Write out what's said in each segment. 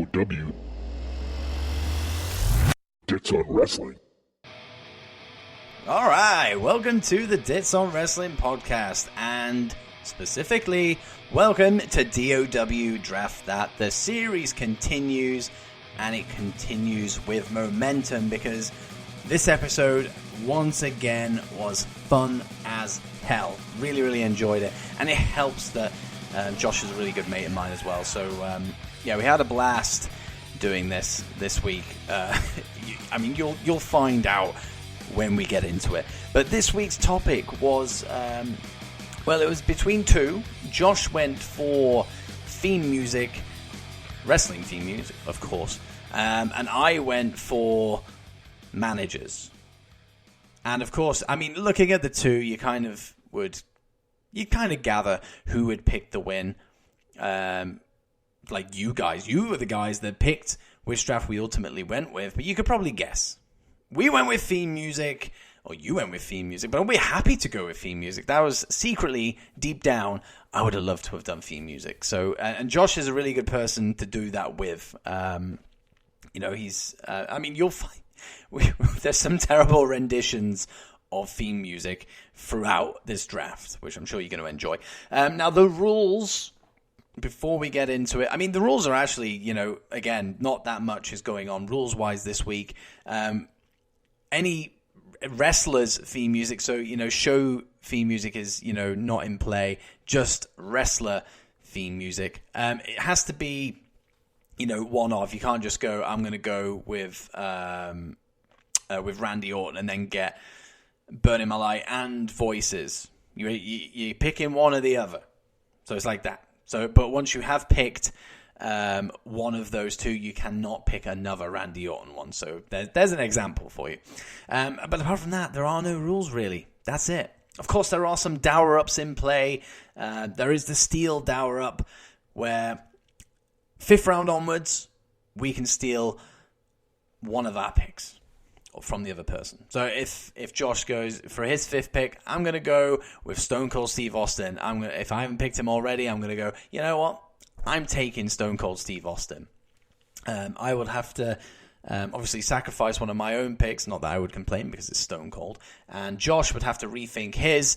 DOW. Dits on Wrestling. All right, welcome to the Dits on Wrestling podcast, and specifically, welcome to DOW Draft That. The series continues, and it continues with momentum because this episode, once again, was fun as hell. Really enjoyed it, and it helps that Josh is a really good mate of mine as well. So, we had a blast doing this week. You'll find out when we get into it. But this week's topic was, it was between two. Josh went for theme music, wrestling theme music, of course, and I went for managers. And of course, looking at the two, you kind of gather who would pick the win. Like you were the guys that picked which draft we ultimately went with, but you could probably guess. We went with theme music, or you went with theme music, but we're happy to go with theme music. That was secretly, deep down, I would have loved to have done theme music. So, and Josh is a really good person to do that with. You'll find there's some terrible renditions of theme music throughout this draft, which I'm sure you're going to enjoy. Now, the rules, before we get into it, the rules are actually, again, not that much is going on rules-wise this week. Any wrestlers' theme music, so, show theme music is, not in play, just wrestler theme music. It has to be, one of. You can't just go, I'm going to go with Randy Orton and then get Burning My Light and Voices. You're picking one or the other. So it's like that. So, but once you have picked one of those two, you cannot pick another Randy Orton one. So there's an example for you. But apart from that, there are no rules really. That's it. Of course, there are some DOWerups in play. There is the Steel DOWerup, where 5th round onwards, we can steal one of our picks from the other person. So if Josh goes for his 5th pick, I'm going to go with Stone Cold Steve Austin. If I haven't picked him already, I'm going to go, you know what? I'm taking Stone Cold Steve Austin. I would have to obviously sacrifice one of my own picks. Not that I would complain because it's Stone Cold. And Josh would have to rethink his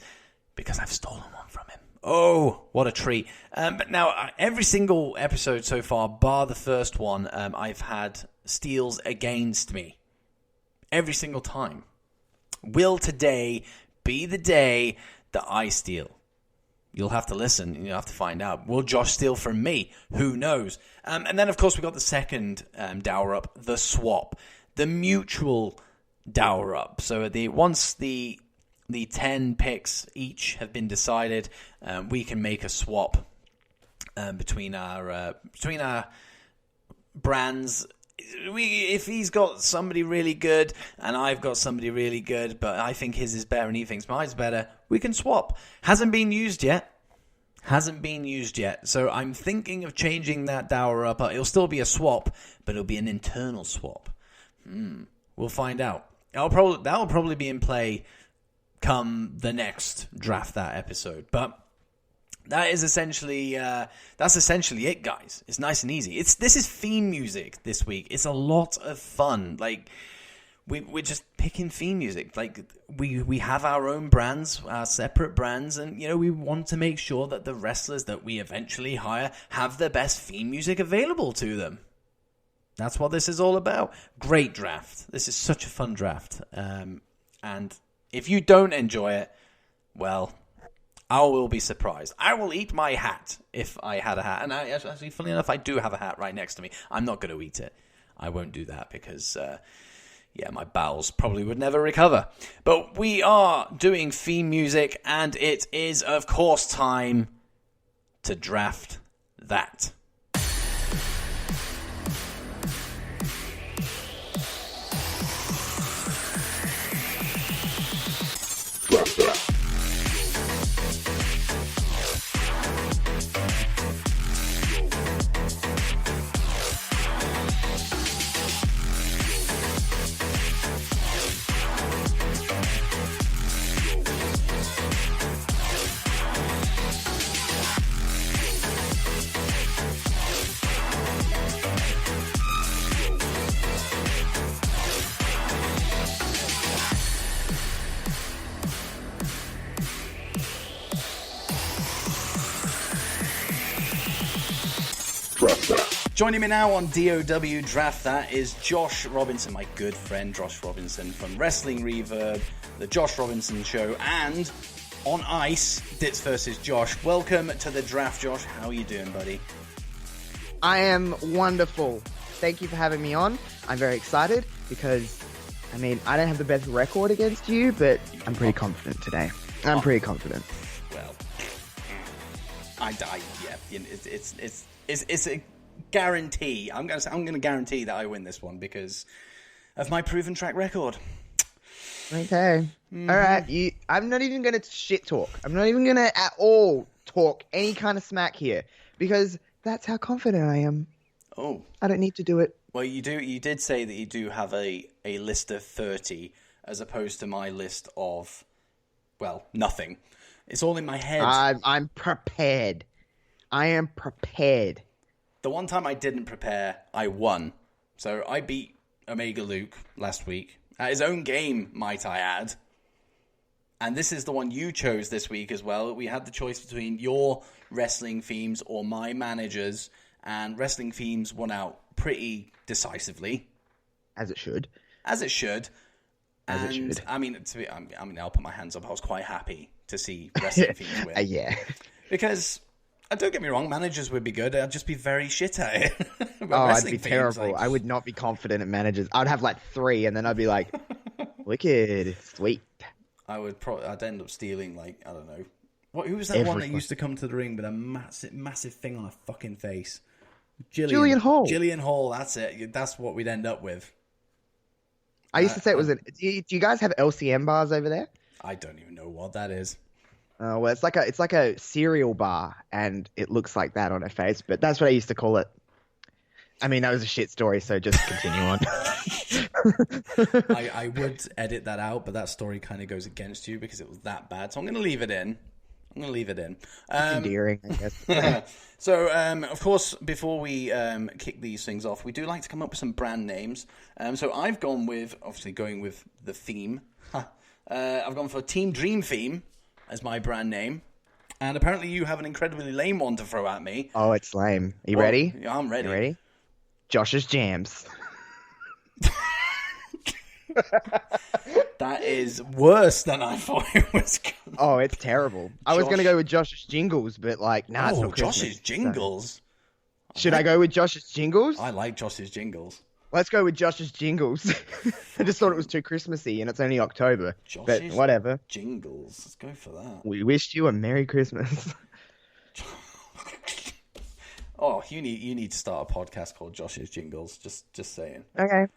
because I've stolen one from him. Oh, what a treat. But now, every single episode so far, bar the first one, I've had steals against me. Every single time. Will today be the day that I steal? You'll have to listen and you'll have to find out. Will Josh steal from me? Who knows? And then, of course, we got the second DOWerup, the swap. The mutual DOWerup. So once the 10 picks each have been decided, we can make a swap between our brands. If he's got somebody really good and I've got somebody really good, but I think his is better and he thinks mine's better, we can swap. Hasn't been used yet. So I'm thinking of changing that DOWerup. It'll still be a swap, but it'll be an internal swap. We'll find out. That'll probably be in play come the next Draft That episode. But that's essentially it, guys. It's nice and easy. This is theme music this week. It's a lot of fun. Like we're just picking theme music. Like we have our own brands, our separate brands, and we want to make sure that the wrestlers that we eventually hire have the best theme music available to them. That's what this is all about. Great draft. This is such a fun draft. And if you don't enjoy it, well, I will be surprised. I will eat my hat if I had a hat. And actually, funny enough, I do have a hat right next to me. I'm not going to eat it. I won't do that because, my bowels probably would never recover. But we are doing theme music, and it is, of course, time to draft that. Draft That. Joining me now on DOW Draft That is Josh Robinson, my good friend Josh Robinson from Wrestling Reverb, The Josh Robinson Show, and on Ice, Dits versus Josh. Welcome to the draft, Josh. How are you doing, buddy? I am wonderful. Thank you for having me on. I'm very excited because, I don't have the best record against you, but I'm pretty confident today. I'm pretty confident. Well, it's a guarantee. I'm gonna guarantee that I win this one because of my proven track record. Okay. All right. I'm not even going to shit talk. I'm not even going to at all talk any kind of smack here because that's how confident I am. Oh. I don't need to do it. Well, you do. You did say that you do have a list of 30 as opposed to my list of, well, nothing. It's all in my head. I'm prepared. I am prepared. The one time I didn't prepare, I won. So I beat Omega Luke last week. At his own game, might I add. And this is the one you chose this week as well. We had the choice between your wrestling themes or my managers. And wrestling themes won out pretty decisively. As it should. As it should. As it should. I'll put my hands up. I was quite happy to see wrestling themes win. Yeah. Because... don't get me wrong, managers would be good. I'd just be very shit at it. I'd be terrible. I would not be confident at managers. I'd have like 3, and then I'd be like, wicked, sweet. I'd end up stealing, like, I don't know. Who was that one that used to come to the ring with a massive thing on her fucking face? Jillian Hall. Jillian Hall, that's it. That's what we'd end up with. I used to say it was do you guys have LCM bars over there? I don't even know what that is. Well, it's like a cereal bar, and it looks like that on her face. But that's what I used to call it. That was a shit story, so just continue on. I would edit that out, but that story kind of goes against you because it was that bad. So I'm going to leave it in. It's endearing, I guess. So, of course, before we kick these things off, we do like to come up with some brand names. So I've gone with, obviously, going with the theme. I've gone for Team Dream Theme as my brand name. And apparently you have an incredibly lame one to throw at me. Oh, it's lame. Are you ready? Yeah, I'm ready. You ready? Josh's Jams. That is worse than I thought it was going to. Oh, it's terrible. I was going to go with Josh's Jingles, but it's not Christmas. Josh's Jingles? So. Should I go with Josh's Jingles? I like Josh's Jingles. Let's go with Josh's Jingles. I just thought it was too Christmassy, and it's only October. But whatever. Jingles. Let's go for that. We wished you a Merry Christmas. Oh, you need to start a podcast called Josh's Jingles. Just saying. Okay.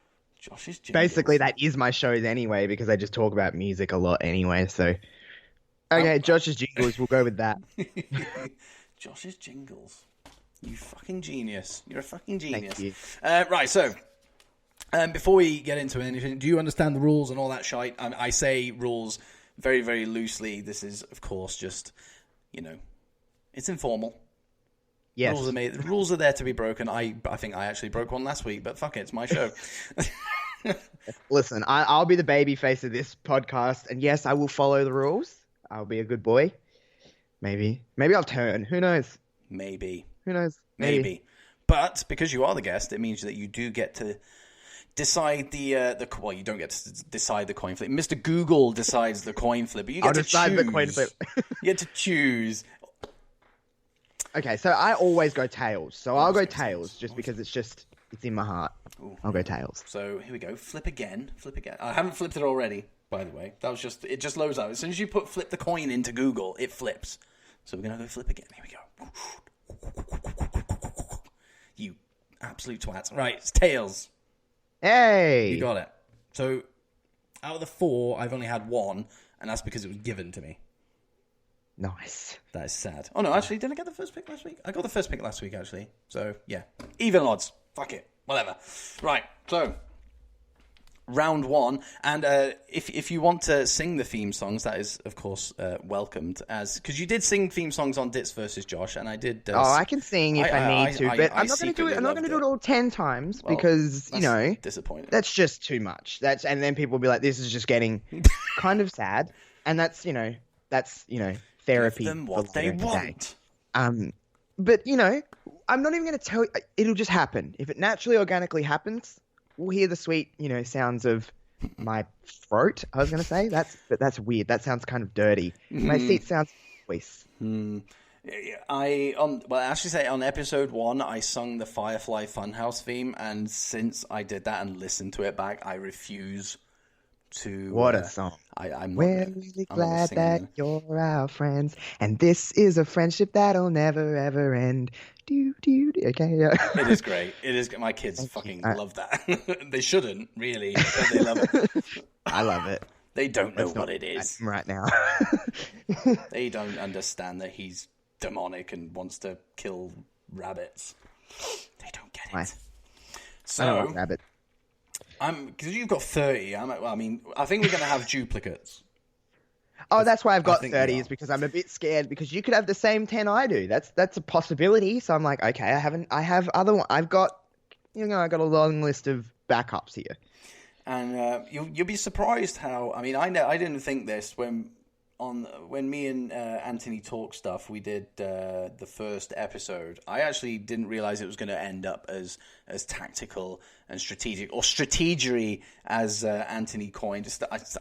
Josh's Jingles. Basically, that is my shows anyway, because I just talk about music a lot anyway. So, okay, Josh's Jingles. We'll go with that. Josh's Jingles. You fucking genius. You're a fucking genius. Thank you. Right, so. Before we get into anything, do you understand the rules and all that shite? I say rules very, very loosely. This is, of course, just, it's informal. Yes. Rules are there to be broken. I think I actually broke one last week, but fuck it, it's my show. Listen, I'll be the baby face of this podcast, and yes, I will follow the rules. I'll be a good boy. Maybe I'll turn. Who knows? Maybe. Who knows? Maybe. But because you are the guest, it means that you do get to decide well, you don't get to decide the coin flip. Mr. Google decides the coin flip, but you get to decide choose. The coin flip. You get to choose. Okay, so I always go tails. So I'll go tails just because it's in my heart. Ooh. I'll go tails. So here we go. Flip again. I haven't flipped it already, by the way. It just loads out. As soon as you flip the coin into Google, it flips. So we're going to go flip again. Here we go. You absolute twat. Right, it's tails. Hey! You got it. So out of the 4, I've only had 1, and that's because it was given to me. Nice. That is sad. Oh, no, actually, didn't I get the first pick last week? I got the first pick last week, actually. So, yeah. Even odds. Fuck it. Whatever. Right, so round 1. And if you want to sing the theme songs, that is, of course, welcomed. Because you did sing theme songs on Dits versus Josh, and I did... I can sing if I need to, but I'm not going to do it. I'm not going to do it all 10 times because, disappointing. That's just too much. And then people will be like, this is just getting kind of sad. And that's therapy. Give them what they want. But, I'm not even going to tell you. It'll just happen. If it naturally, organically happens, we'll hear the sweet, sounds of my throat, I was going to say. That's weird. That sounds kind of dirty. My seat sounds voice. On episode 1, I sung the Firefly Funhouse theme, and since I did that and listened to it back, I refuse to. What a song! We're really glad that you're our friends, and this is a friendship that'll never ever end. Okay, yeah. It is great. It is. My kids fucking love that. They shouldn't really, but they love it. I love it. They don't know what it is right now. They don't understand that he's demonic and wants to kill rabbits. They don't get it. Nice. So, I don't want rabbit. Because you've got 30. I think we're going to have duplicates. Oh, that's why I've got 30 is because I'm a bit scared because you could have the same 10 I do. That's a possibility. So I'm like, okay, I have other one. I've got, I got a long list of backups here. And you'll be surprised how. I didn't think this when me and Anthony talk stuff. We did the first episode. I actually didn't realize it was going to end up as tactical and strategic, or strategery, as Anthony coined.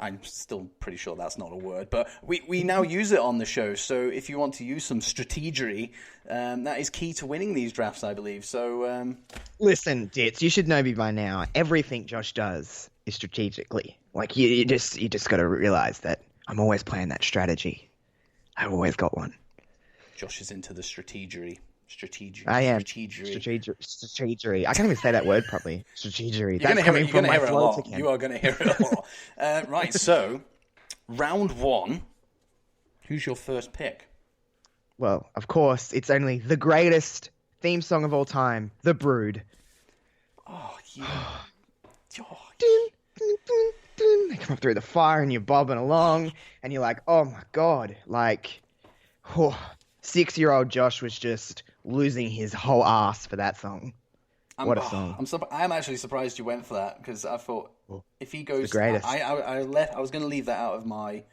I'm still pretty sure that's not a word, but we now use it on the show. So if you want to use some strategery, that is key to winning these drafts, I believe. So listen, Dits, you should know me by now. Everything Josh does is strategically. Like you just got to realize that. I'm always playing that strategy. I've always got one. Josh is into the strategery. I am. Strategery. I can't even say that word properly. Strategery. That's coming from my throat again. You are going to hear it a lot. Right, so, round 1. Who's your first pick? Well, of course, it's only the greatest theme song of all time, The Brood. Oh, yeah. They come up through the fire and you're bobbing along and you're like, oh my God, 6-year-old Josh was just losing his whole ass for that song. What a song. I'm actually surprised you went for that because I thought if he goes, the greatest. I was going to leave that out of my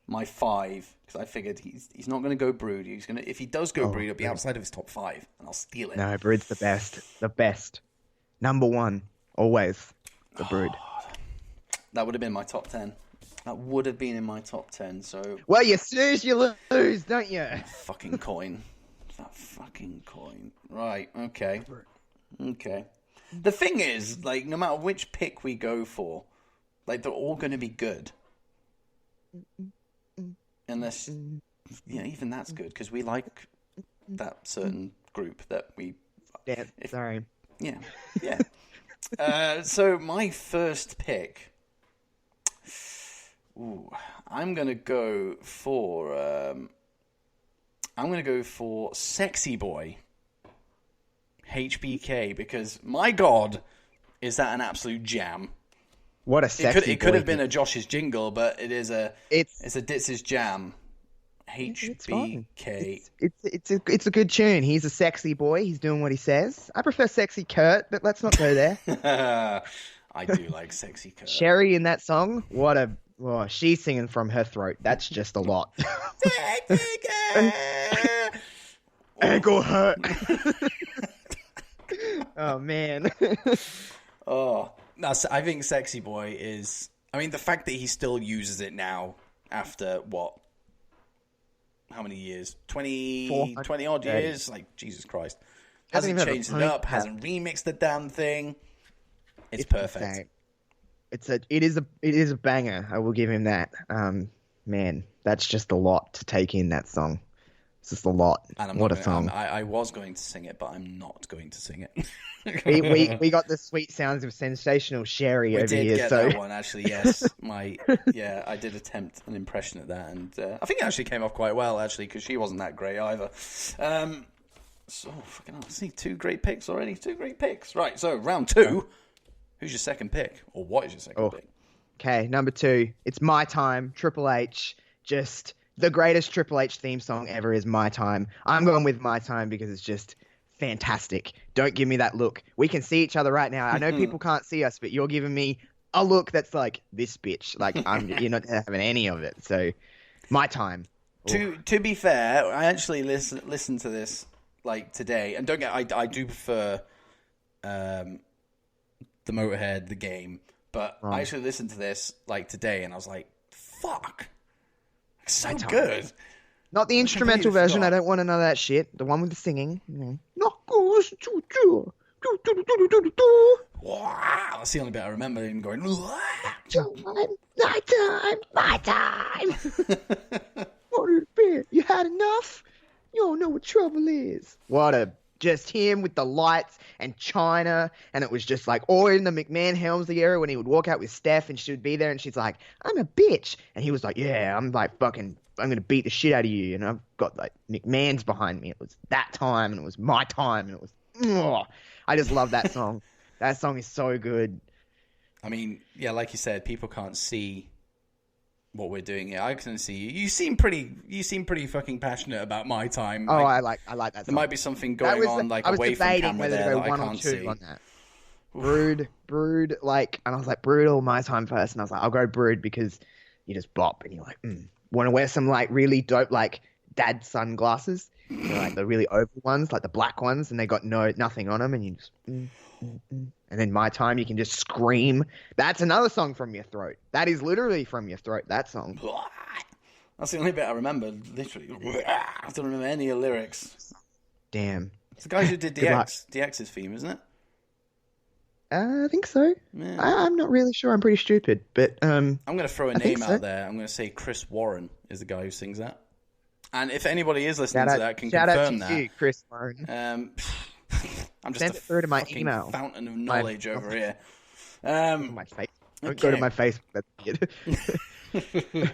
5 because I figured he's not going to go Brood. If he does go Brood, it'll be outside of his top 5 and I'll steal it. No, Brood's the best. Number 1, always, The Brood. That would have been my top 10. That would have been in my top 10, so... Well, you snooze, you lose, don't you? Fucking coin. That fucking coin. Right, okay. The thing is, no matter which pick we go for, they're all going to be good. Unless... Yeah, even that's good, because we like that certain group that we... Yeah, sorry. Yeah. So, my first pick... Ooh, I'm gonna go for Sexy Boy, HBK, because my God, is that an absolute jam? What a sexy It could have been a Josh's jingle, but it's a Dits' jam. HBK. It's a good tune. He's a sexy boy. He's doing what he says. I prefer Sexy Kurt, but let's not go there. I do like Sexy Kurt. Sherry in that song, she's singing from her throat. That's just a lot. Ankle hurt. Oh, man. I think Sexy Boy is... the fact that he still uses it now after, what? How many years? 20 odd years? Jesus Christ. Hasn't changed it up, hasn't remixed the damn thing. It's perfect. It is a banger. I will give him that. Man, that's just a lot to take in that song. It's just a lot. What a song! I was going to sing it, but I'm not going to sing it. we got the sweet sounds of sensational Sherry over here. We did get that one actually. Yes, I did attempt an impression of that, and I think it actually came off quite well actually because she wasn't that great either. So fucking hell, see, 2 great picks already. 2 great picks. Right, so round 2. Who's your second pick? Or what is your second pick? Okay, number 2. It's My Time, Triple H. Just the greatest Triple H theme song ever is My Time. I'm going with My Time because it's just fantastic. Don't give me that look. We can see each other right now. I know people can't see us, but you're giving me a look that's like, this bitch. You're not having any of it. So, My Time. To be fair, I actually listened to this like today, and don't get, I do prefer the Motorhead, the game, but I actually listened to this like today, and I was like, fuck, it's so good. Not the instrumental version. I don't want to know that shit. The one with the singing. Wow, that's the only bit I remember him going. My time. What a bit. You had enough? You don't know what trouble is. Just him with the lights and China, and it was just like, or in the McMahon Helmsley era when he would walk out with Steph and she would be there and she's like, I'm a bitch. And he was like, yeah, I'm going to beat the shit out of you. And I've got like McMahon's behind me. It was that time and it was my time and it was, I just love that song. That song is so good. I mean, yeah, like you said, people can't see what we're doing here. I can see you. You seem pretty fucking passionate about My Time. Oh, I like that song. There might be something going on like away from camera there that I can't see. On that. Brood, like, and I was like, Brood or My Time first, and I was like, I'll go Brood because you just bop and you're like, want to wear some like really dope like dad sunglasses, like the really oval ones, like the black ones, and they got nothing on them, and you just. And then My Time, you can just scream. That's another song from your throat. That is literally from your throat, that song. That's the only bit I remember, literally. I don't remember any of the lyrics. Damn. It's the guys who did DX's theme, isn't it? I think so. Yeah. I'm not really sure. I'm pretty stupid. But I'm going to throw a name out there. I'm going to say Chris Warren is the guy who sings that. And if anybody is listening to that, can confirm that. Shout out to you, Chris Warren. I'm just send it through to my email. Fountain of knowledge over here. My face. Don't go to my Facebook. That's weird.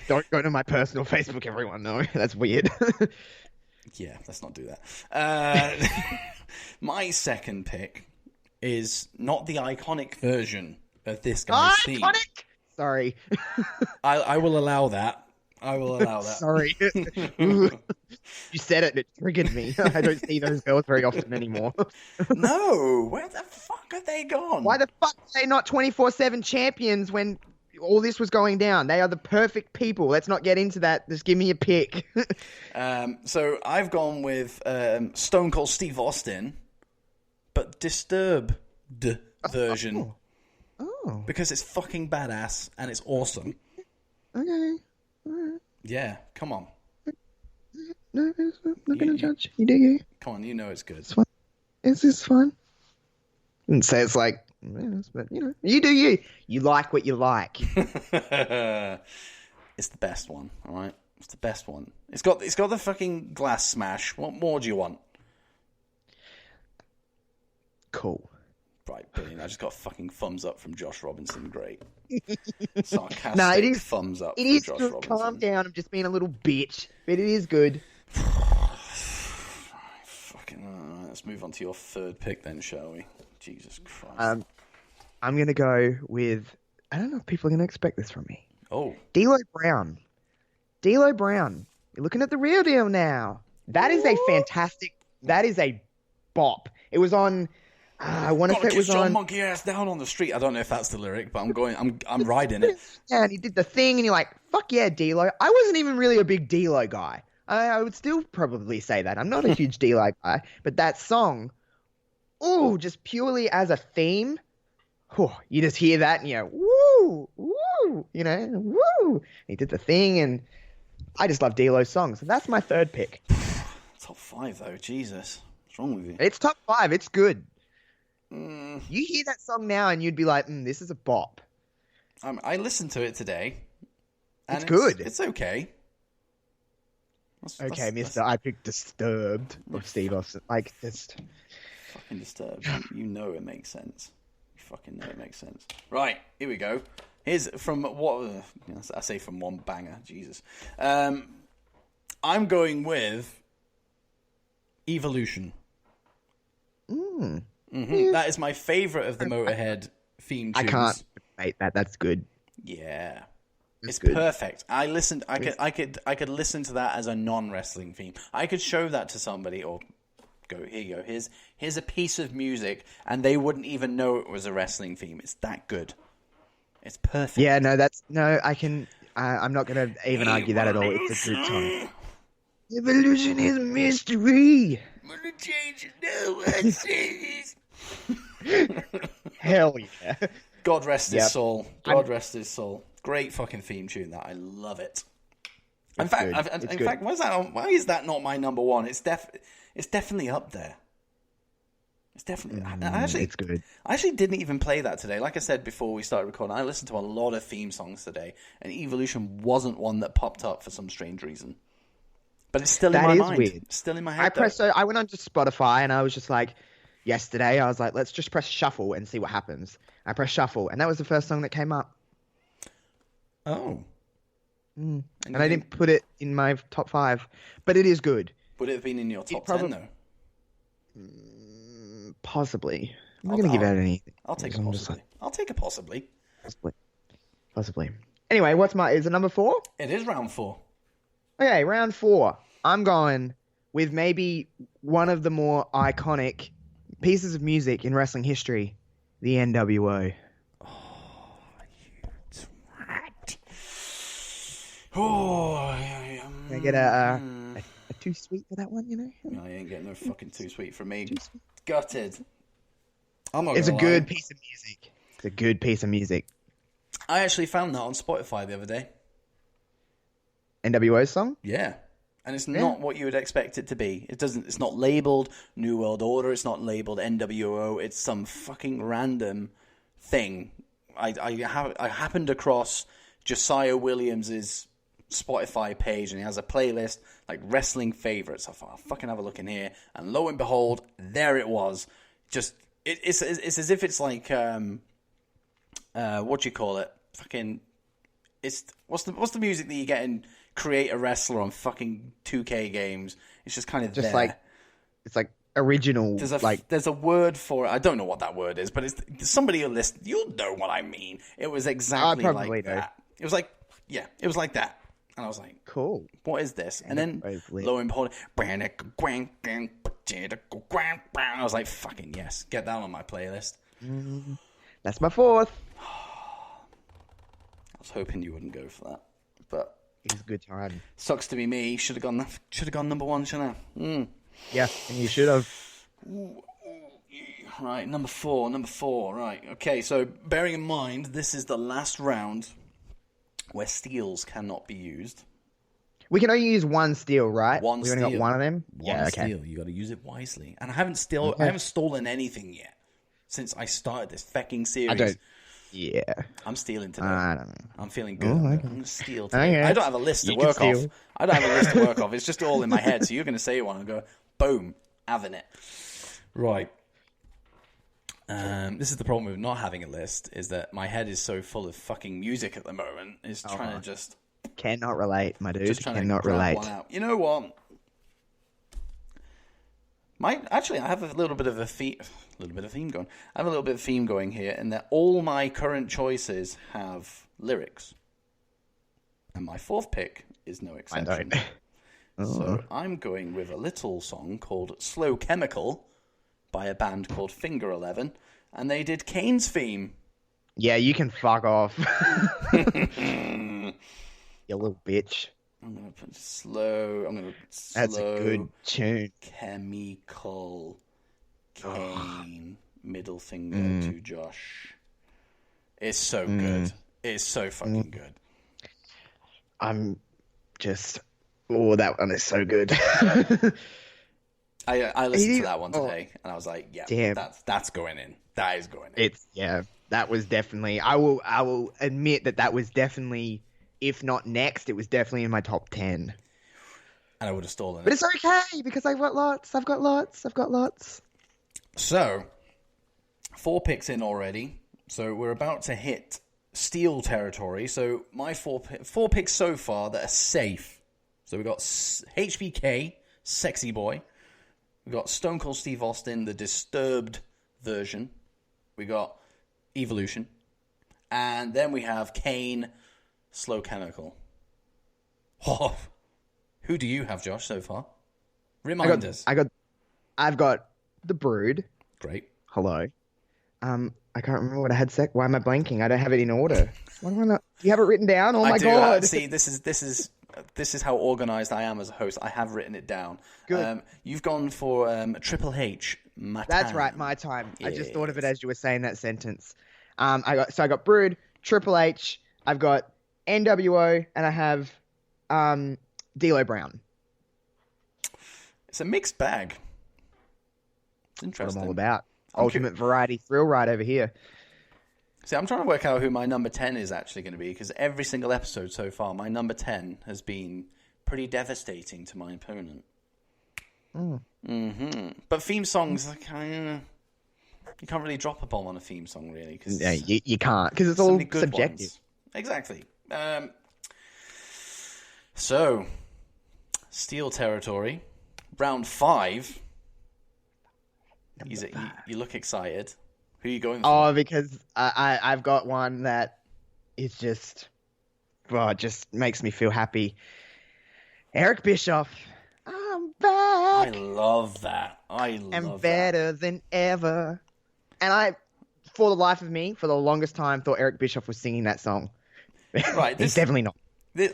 Don't go to my personal Facebook, everyone. No, that's weird. Yeah, let's not do that. My second pick is not the iconic version of this guy's theme. Iconic? Sorry. I will allow that. I will allow that. Sorry. You said it and it triggered me. I don't see those girls very often anymore. No, where the fuck are they gone? Why the fuck are they not 24/7 champions when all this was going down? They are the perfect people. Let's not get into that. Just give me a pick. So I've gone with Stone Cold Steve Austin, but Disturbed version. Oh. Because it's fucking badass and it's awesome. Okay. Alright. Yeah, come on. No, I'm not going to judge. You do you. Come on, you know it's good. It's fun. It's fun. I wouldn't say it's like, yes, but you do you. You like what you like. It's the best one, all right? It's the best one. It's got the fucking glass smash. What more do you want? Cool. Right, brilliant. I just got a fucking thumbs up from Josh Robinson. Great. Sarcastic it is, thumbs up it from is Josh good. Robinson. Calm down. I'm just being a little bitch. But it is good. Fucking alright, let's move on to your third pick then, shall we? Jesus Christ. I'm going to go with... I don't know if people are going to expect this from me. Oh. D-Lo Brown. D-Lo Brown. You're looking at the real deal now. That is a fantastic... That is a bop. It was on... I want to say it was on monkey ass down on the street. I don't know if that's the lyric, but I'm riding it. Yeah, and he did the thing, and you're like, "Fuck yeah, D-Lo." I wasn't even really a big D-Lo guy. I would still probably say that I'm not a huge D-Lo guy, but that song, just purely as a theme, you just hear that and you're woo, woo, woo. He did the thing, and I just love D-Lo songs, and that's my third pick. Top 5 though, Jesus, what's wrong with you? It's top 5. It's good. You hear that song now and you'd be like, this is a bop. I listened to it today. And it's good. It's okay. Okay, mister, I picked Disturbed of Steve Austin. Like, just... Fucking Disturbed. You know it makes sense. You fucking know it makes sense. Right, here we go. Here's from what... I say from one banger. Jesus. I'm going with Evolution. Yeah. That is my favourite of the Motorhead theme tunes. I can't debate that. That's good. Yeah, it's good. Perfect. I listened. I could listen to that as a non-wrestling theme. I could show that to somebody, or go here. You go. Here's a piece of music, and they wouldn't even know it was a wrestling theme. It's that good. It's perfect. Yeah. No. I can. I'm not going to even argue that at all. It's a good song. Evolution is mystery. gonna change it. No one says. Hell yeah. God rest his Yep. soul. God rest his soul. Great fucking theme tune. That I love it. In fact, why is that not my number one? It's definitely up there. It's definitely. It's good. I actually didn't even play that today. Like I said before we started recording, I listened to a lot of theme songs today, and Evolution wasn't one that popped up for some strange reason. But it's still in my mind. Weird. It's still in my head. I went onto Spotify and I was just like, yesterday I was like, let's just press shuffle and see what happens. I pressed shuffle, and that was the first song that came up. Oh. And I didn't put it in my top 5, but it is good. Would it have been in your top 10 though? Possibly. I'm not going to give out anything. I'll take a possibly. I'll take a possibly. Possibly. Anyway, is it number 4? It is round 4. Okay, round 4. I'm going with maybe one of the more iconic pieces of music in wrestling history, the NWO. Oh, Can I get a too sweet for that one, you know? No, I ain't getting no fucking too sweet for me. Too sweet. Gutted. I'm not It's a gonna good lie. piece of music. It's a good piece of music. I actually found that on Spotify the other day. NWO song? Yeah. And it's not what you would expect it to be. It's not labeled New World Order. It's not labeled NWO. It's some fucking random thing. I happened across Josiah Williams's Spotify page, and he has a playlist like wrestling favorites. I thought, I'll fucking have a look in here, and lo and behold, there it was. Just it's as if it's like what do you call it? Fucking it's what's the music that you get in Create a Wrestler on fucking 2K games? It's just kind of Just there. like it's like original. There's a word for it. I don't know what that word is, but it's somebody will listen. You'll know what I mean. It was exactly like that. It was like that. And I was like, cool. What is this? And then, lo and behold, I was like, fucking yes. Get that on my playlist. That's my 4th. I was hoping you wouldn't go for that. But It's a good time. sucks to be me. Should have gone number 1, shouldn't I? Yeah, and you should have. Right, number 4. Right. Okay, so bearing in mind, this is the last round where steals cannot be used. We can only use one steal, right? One We only got steal. one of them. One steal. You got to use it wisely. And I haven't stolen anything yet since I started this fucking series. Yeah. I'm stealing today. I don't know. I'm feeling good. Oh, I'm okay. going to steal today. Okay. I don't have a list to You can work off. steal. I don't have a list to work off. It's just all in my head. So you're going to say one and go, boom, having it. Right. This is the problem with not having a list, is that my head is so full of fucking music at the moment. It's trying to just... Cannot relate, my dude. Just trying Cannot to grab relate. one out. You know what? Actually, I have a little bit of a theme going. I have a little bit of theme going here, in that all my current choices have lyrics, and my 4th pick is no exception. I don't. So I'm going with a little song called "Slow Chemical" by a band called Finger 11, and they did Kane's theme. Yeah, you can fuck off. You little bitch. I'm gonna put slow. That's a good tune. Chemical. Kane. Middle finger to Josh. It's so good. It's so fucking good. I'm just... Oh, that one is so good. I listened to that one today, and I was like, yeah, damn. that's going in. That is going in. That was definitely... I will admit that was definitely... If not next, it was definitely in my top 10. And I would have stolen it. But it's okay, because I've got lots. So, 4 picks in already. So we're about to hit steal territory. So my 4 picks so far that are safe. So we got HBK, Sexy Boy. We got Stone Cold Steve Austin, the Disturbed version. We got Evolution. And then we have Kane... Slow Chemical. Oh, who do you have, Josh, so far? Remind us. I've got The Brood. Great. Hello. I can't remember what I had Why am I blanking? I don't have it in order. Why do I not? Do you have it written down? Oh my god. See, this is this is how organized I am as a host. I have written it down. Good. You've gone for Triple H. My That's time. right, my time. I just thought of it Yes. as you were saying that sentence. I got Brood, Triple H, I've got NWO, and I have D'Lo Brown. It's a mixed bag. It's What interesting. I'm all about. I'm Ultimate variety thrill ride over here. See, I'm trying to work out who my number 10 is actually going to be, because every single episode so far, my number 10 has been pretty devastating to my opponent. But theme songs, you can't really drop a bomb on a theme song, really. Cause Yeah, you can't, because it's so all many good subjective. ones. Exactly. So, Steel Territory, round 5. You look excited. Who are you going for? Oh, because I've got one that is just, it just makes me feel happy. Eric Bischoff, I'm I back love that. and better than ever. And I, for the life of me, for the longest time, thought Eric Bischoff was singing that song. Right, He's definitely not.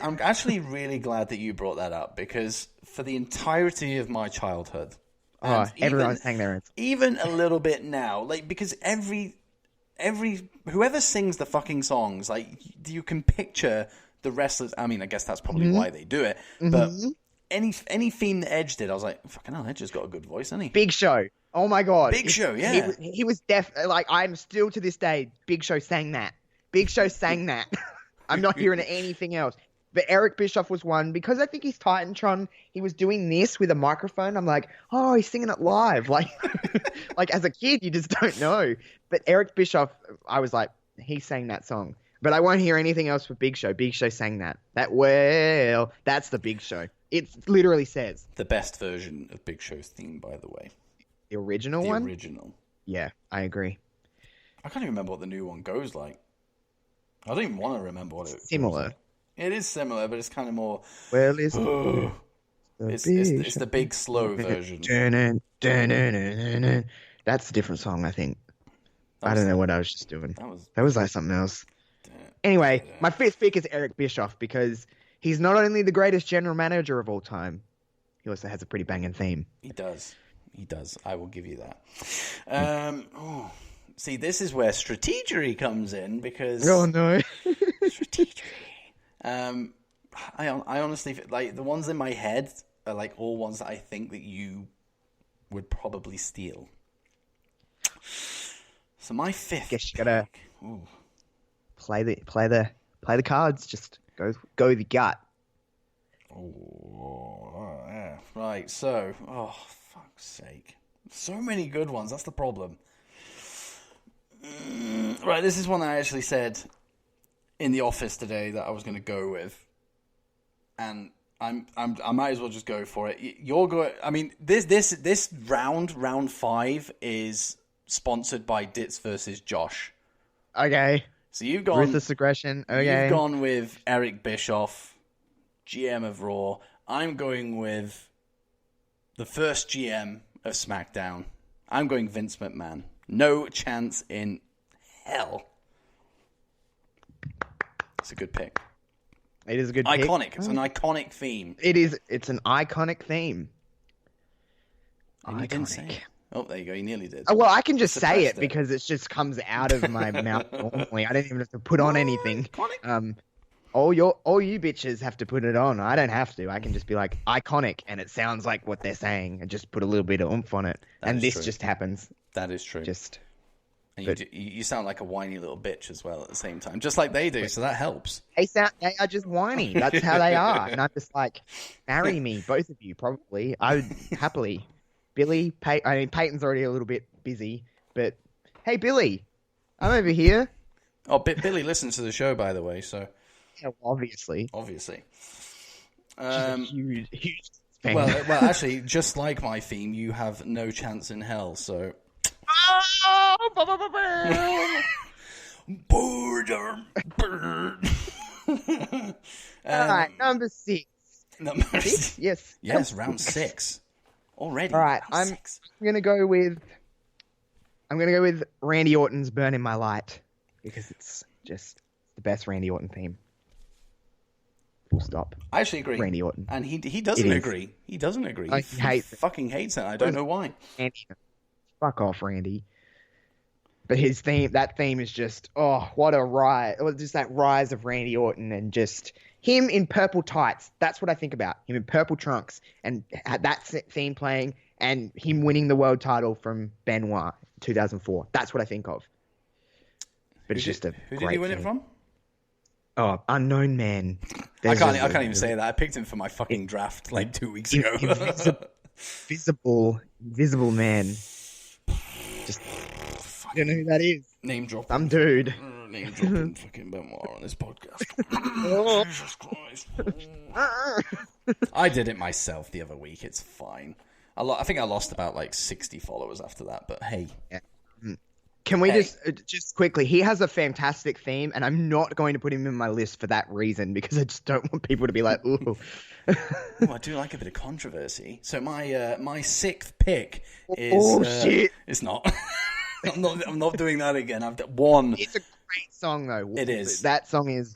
I'm actually really glad that you brought that up, because for the entirety of my childhood, Oh, and everyone sang their own. even a little bit now, like, because every whoever sings the fucking songs, like, you can picture the wrestlers. I mean, I guess that's probably why they do it. But any theme that Edge did, I was like, fucking hell, Edge has got a good voice, hasn't he? Big Show. Oh my god. Big Show, yeah. He was like, I'm still to this day, Big Show sang that. Big Show sang that. I'm not hearing anything else. But Eric Bischoff was one, because I think he's Titantron. He was doing this with a microphone. I'm like, oh, he's singing it live. Like, like as a kid, you just don't know. But Eric Bischoff, I was like, he sang that song. But I won't hear anything else with Big Show. Big Show sang that. That's the Big Show. It literally says. The best version of Big Show's theme, by the way. The original The one? original. Yeah, I agree. I can't even remember what the new one goes like. I don't even want to remember what it goes Similar. like. It is similar, but it's kind of more. Well, it's It's the big slow version. That's a different song, I think. I don't know what I was just doing. That was like something else. Anyway, my fifth pick is Eric Bischoff, because he's not only the greatest general manager of all time, he also has a pretty banging theme. He does. I will give you that. See, this is where strategery comes in, because Oh no. strategery. I honestly, like, the ones in my head are like all ones that I think that you would probably steal. So my fifth. Guess you gotta pick. Ooh. play the cards. Just go with your gut. Oh, yeah. Right. So, fuck's sake, so many good ones. That's the problem. Right. This is one I actually said in the office today that I was going to go with, and I might as well just go for it. You're going. I mean, this round 5 is sponsored by Dits versus Josh. Okay. So you've gone Ruthless aggression. Okay. You've gone with Eric Bischoff, GM of Raw. I'm going with the first GM of SmackDown. I'm going Vince McMahon. No chance in hell. It's a good pick. It is a good Iconic. pick. It's an iconic theme. It is. It's an iconic theme. And you didn't say it. Oh, there you go. You nearly did. Oh, well, I can just say Suppressed it because it just comes out of my mouth normally. I don't even have to put on anything. Iconic. All you bitches have to put it on. I don't have to. I can just be like iconic, and it sounds like what they're saying, and just put a little bit of oomph on it. That and is this true. just happens. That is true. Just You sound like a whiny little bitch as well at the same time, just like they do. So that helps. they are just whiny. That's how they are. And I'm just like, marry me, both of you, probably. I would happily. Billy, Peyton's already a little bit busy, but hey, Billy, I'm over here. Oh, Billy listens to the show, by the way. So Yeah, obviously. obviously. She's a huge fan. Well, actually, just like my theme, you have no chance in hell. So. All right, number 6. Number 6? Yes. Yes, round 6 already. All right, round I'm 6. gonna go with Randy Orton's "Burn in My Light" because it's just the best Randy Orton theme. Full stop. I actually agree. Randy Orton. And he doesn't agree. He doesn't agree. He hates it. Fucking hates it. I don't know why. Randy, fuck off, Randy. But that theme is just, oh, what a rise. Just that rise of Randy Orton and just him in purple tights. That's what I think about. Him in purple trunks and that theme playing and him winning the world title from Benoit 2004. That's what I think of. But it's just a Who great did he win theme. it from? Oh, Unknown Man. I can't even say that. I picked him for my fucking draft like 2 weeks ago. Invisible Man. Just, I don't know who that is. Name dropping. Some dude. Name dropping fucking Benoit on this podcast. Jesus Christ. I did it myself the other week. It's fine. I think I lost about like 60 followers after that, but hey. Yeah. Can we just quickly, he has a fantastic theme, and I'm not going to put him in my list for that reason, because I just don't want people to be like, ooh. Ooh, I do like a bit of controversy. So my sixth pick is... Oh, shit. It's not. I'm not doing that again. I've done one. It's a great song, though. It is. That song is...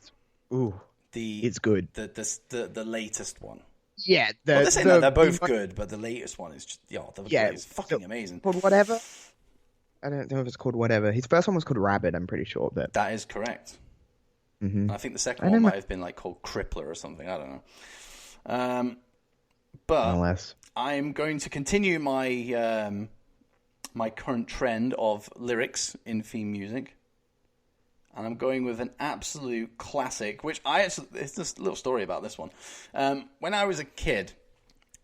Ooh. It's good. The latest one. Yeah. They're both good, but the latest one is just... it's fucking amazing. Called Whatever? I don't know if it's called Whatever. His first one was called Rabbit, I'm pretty sure. But that is correct. Mm-hmm. I think the second one might have been like called Crippler or something. I don't know. But unless I'm going to continue my my current trend of lyrics in theme music. And I'm going with an absolute classic, which it's just a little story about this one. When I was a kid,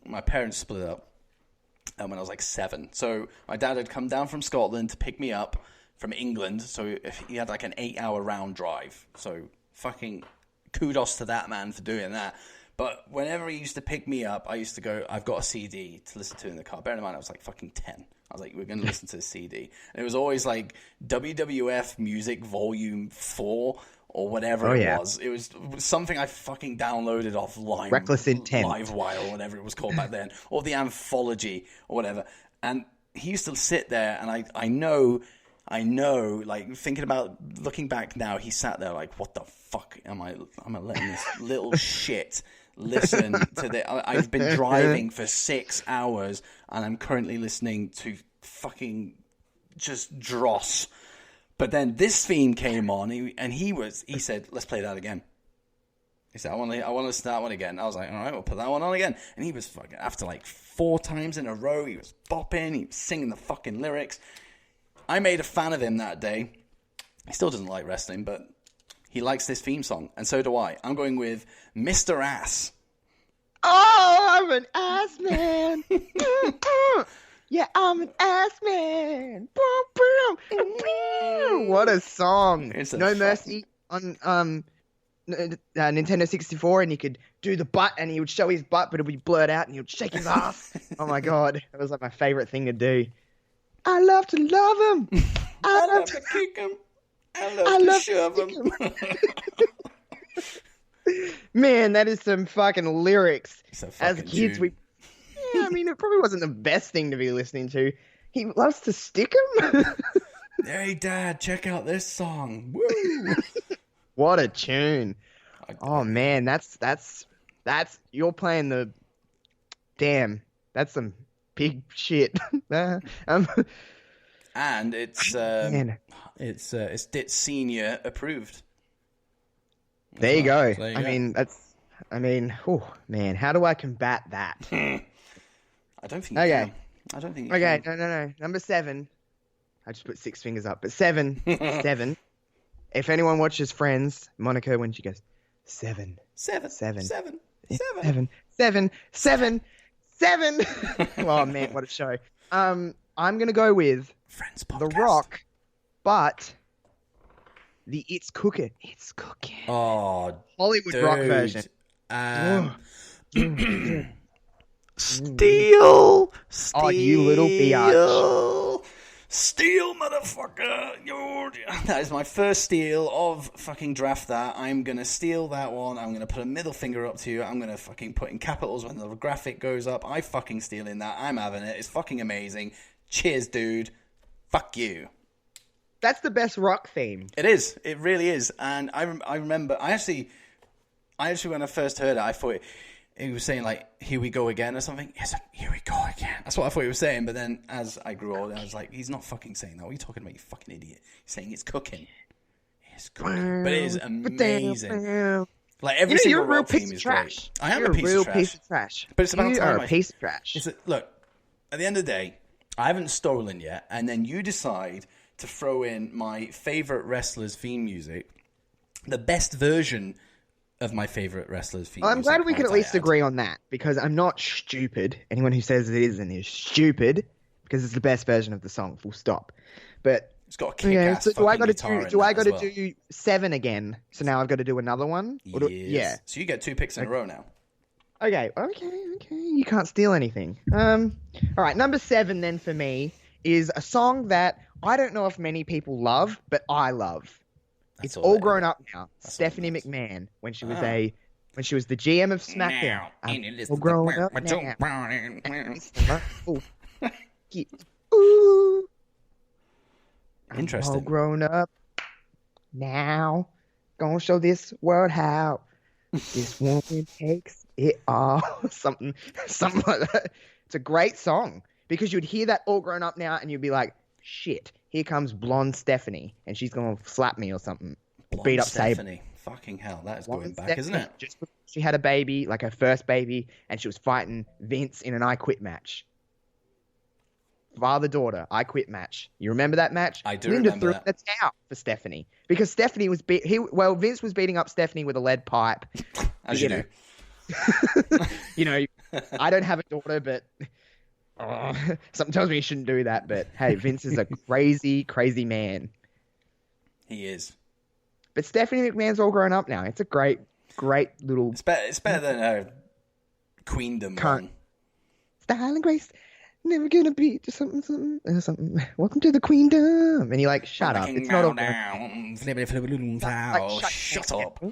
my parents split up. When I was like 7. So my dad had come down from Scotland to pick me up from England. So he had like an 8-hour round drive. So fucking kudos to that man for doing that. But whenever he used to pick me up, I used to go, I've got a CD to listen to in the car. Bear in mind, I was like fucking 10. I was like, we're going to listen to the CD. And it was always like WWF Music Volume 4 or whatever it was. It was something I fucking downloaded off Reckless Intent. Livewire or whatever it was called back then. Or the Anthology or whatever. And he used to sit there and I know, like thinking about, looking back now, he sat there like, what the fuck am I letting this little shit listen to the... I've been driving for 6 hours and I'm currently listening to fucking just dross. But then this theme came on, and he said, let's play that again. He said, I want to listen to that one again. I was like, all right, we'll put that one on again. And he was fucking, after like 4 times in a row, he was bopping, he was singing the fucking lyrics. I made a fan of him that day. He still doesn't like wrestling, but he likes this theme song, and so do I. I'm going with Mr. Ass. Oh, I'm an ass man. Yeah, I'm an ass man. Boom, boom, boom. What a song. No Mercy on Nintendo 64, and you could do the butt, and he would show his butt, but it would be blurred out, and he would shake his ass. Oh my god, that was like my favorite thing to do. I love to love him. I love to kick him. I love to shove him. Man, that is some fucking lyrics. As kids, I mean, it probably wasn't the best thing to be listening to. He loves to stick him. Hey, Dad, check out this song. Woo! What a tune! Oh man, that's you're playing the. Damn, that's some big shit. And it's Dits Senior approved. There you go. I mean, oh man, how do I combat that? I don't think you can. I don't think you can. No. Number 7. I just put 6 fingers up, but 7. 7. If anyone watches Friends, Monica, when she goes, 7. 7. 7. 7. 7. 7. 7. 7. Oh man, what a show. I'm gonna go with Friends podcast. The Rock, but the It's Cooking. Oh, Hollywood dude. rock version. Steal. Oh, you little biatch. Steal, motherfucker. That is my first steal of fucking Draft That. I'm going to steal that one. I'm going to put a middle finger up to you. I'm going to fucking put in capitals when the graphic goes up. I fucking stealing that. I'm having it. It's fucking amazing. Cheers, dude. Fuck you. That's the best rock theme. It is. It really is. And I remember, I I actually, when I first heard it, I thought he was saying, like, here we go again or something. Yes, here we go again. That's what I thought he was saying. But then as I grew older, I was like, he's not fucking saying that. What are you talking about, you fucking idiot? He's saying it's cooking. It's cooking. But it is amazing. Like, every single rock theme is great. I am a piece of trash. But it's about time. You are a piece of trash. Look, at the end of the day, I haven't stolen yet. And then you decide to throw in my favorite wrestler's theme music, the best version of my favorite wrestler's theme music. I'm glad we can at least agree on that, because I'm not stupid. Anyone who says it isn't is stupid, because it's the best version of the song, full stop. But it's got a kick-ass so do I got to well. do 7 again? So now I've got to do another one? Yes. Yeah. So you get 2 picks in a row now. Okay. You can't steal anything. All right, number 7 then for me is a song that I don't know if many people love, but I love. It's all grown up now. Stephanie McMahon, when she was the GM of SmackDown. All grown up now. Ooh. Interesting. I'm all grown up now. Gonna show this world how this woman takes it all. Something like that. It's a great song, because you'd hear that all grown up now and you'd be like, shit, here comes blonde Stephanie and she's gonna slap me or something. Blonde Beat up Stephanie. Fucking hell, that is going back, isn't it? Just before she had a baby, like her first baby, and she was fighting Vince in an I Quit match. Father-daughter, I Quit match. You remember that match? I do remember that. That's out for Stephanie, because Stephanie was Vince was beating up Stephanie with a lead pipe. As you do. You know, I don't have a daughter, but something tells me you shouldn't do that. But hey, Vince is a crazy, crazy man. He is. But Stephanie McMahon's all grown up now. It's a great little. It's better than a Queendom one. Style and grace. Never gonna be just something. Welcome to the Queendom. And you're like, shut up. It's not all. Shut up.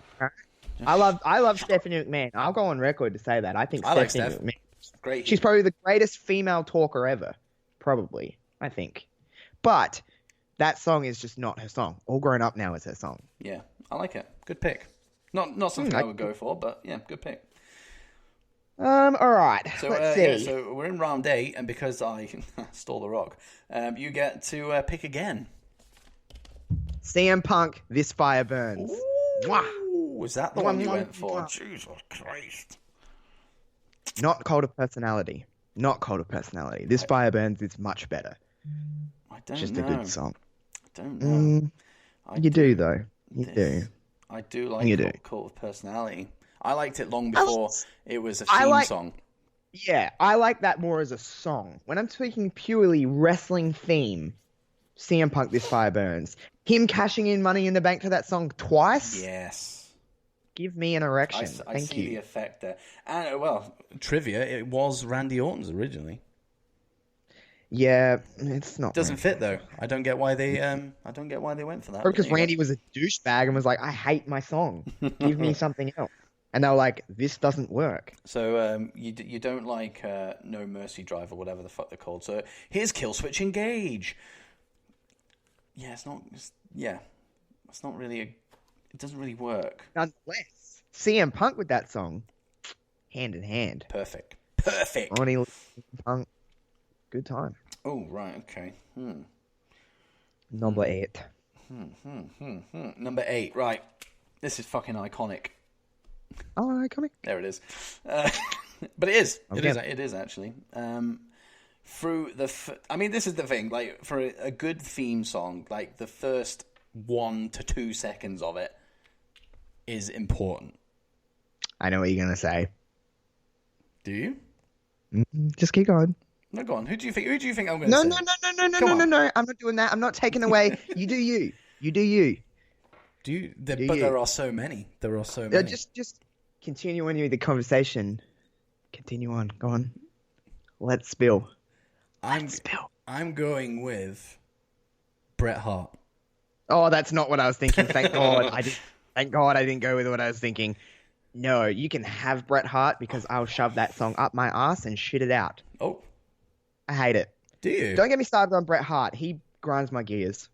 I love Stephanie McMahon. I'll go on record to say that. I think Stephanie McMahon. Great. She's probably the greatest female talker ever. Probably, I think. But that song is just not her song. All Grown Up Now is her song. Yeah, I like it. Good pick. Not something I would go for, but yeah, good pick. All right. So, let's see. Yeah, so we're in round 8, and because I stole the rock, you get to pick again. CM Punk, This Fire Burns. Ooh, is that the one you went for? Jesus Christ. Not Cult of Personality. This Fire Burns is much better. I don't know. Just a good song. I don't know. You do, though. You do. I do like Cult of Personality. I liked it long before it was a theme song. Yeah, I like that more as a song. When I'm speaking purely wrestling theme, CM Punk, This Fire Burns. Him cashing in Money in the Bank to that song twice? Yes. Give me an erection. I see the effect there. And, well, trivia, it was Randy Orton's originally. Yeah, it's not. Doesn't fit though. I don't get why they went for that. Or because Randy was a douchebag and was like, I hate my song. Give me something else. And they were like, this doesn't work. So you don't like No Mercy Drive or whatever the fuck they're called. So here's Kill Switch Engage. Yeah, it's not really it doesn't really work. Nonetheless, CM Punk with that song, hand in hand. Perfect. Ronnie Punk, good time. Oh, right, okay. Number 8. Number 8, right. This is fucking iconic. Oh, iconic. There it is. But it is. Okay. It is actually. This is the thing. Like, for a good theme song, like the first 1 to 2 seconds of it is important. I know what you're gonna say. Do you? Just keep going. No, go on. Who do you think I'm going to say? No. I'm not doing that. I'm not taking away. You do you. You do you. There are so many. Just continue on with the conversation. Continue on. Go on. Let's spill. I'm going with Bret Hart. Oh, that's not what I was thinking. Thank God. Thank God I didn't go with what I was thinking. No, you can have Bret Hart because I'll shove that song up my ass and shit it out. Oh. I hate it. Do you? Don't get me started on Bret Hart. He grinds my gears.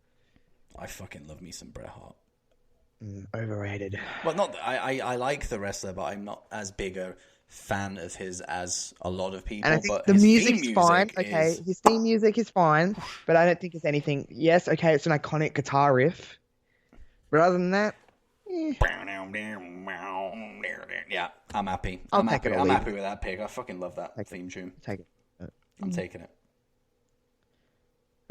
I fucking love me some Bret Hart. Overrated. Well, not I like the wrestler, but I'm not as big a fan of his as a lot of people. And I think but the his music's theme fine. music Okay, is... his theme music is fine, but I don't think it's anything. Yes, okay, it's an iconic guitar riff. But other than that, yeah, I'm happy. I'll take it or I'm leave happy with that pick. I fucking love that theme tune. take it. I'm taking it.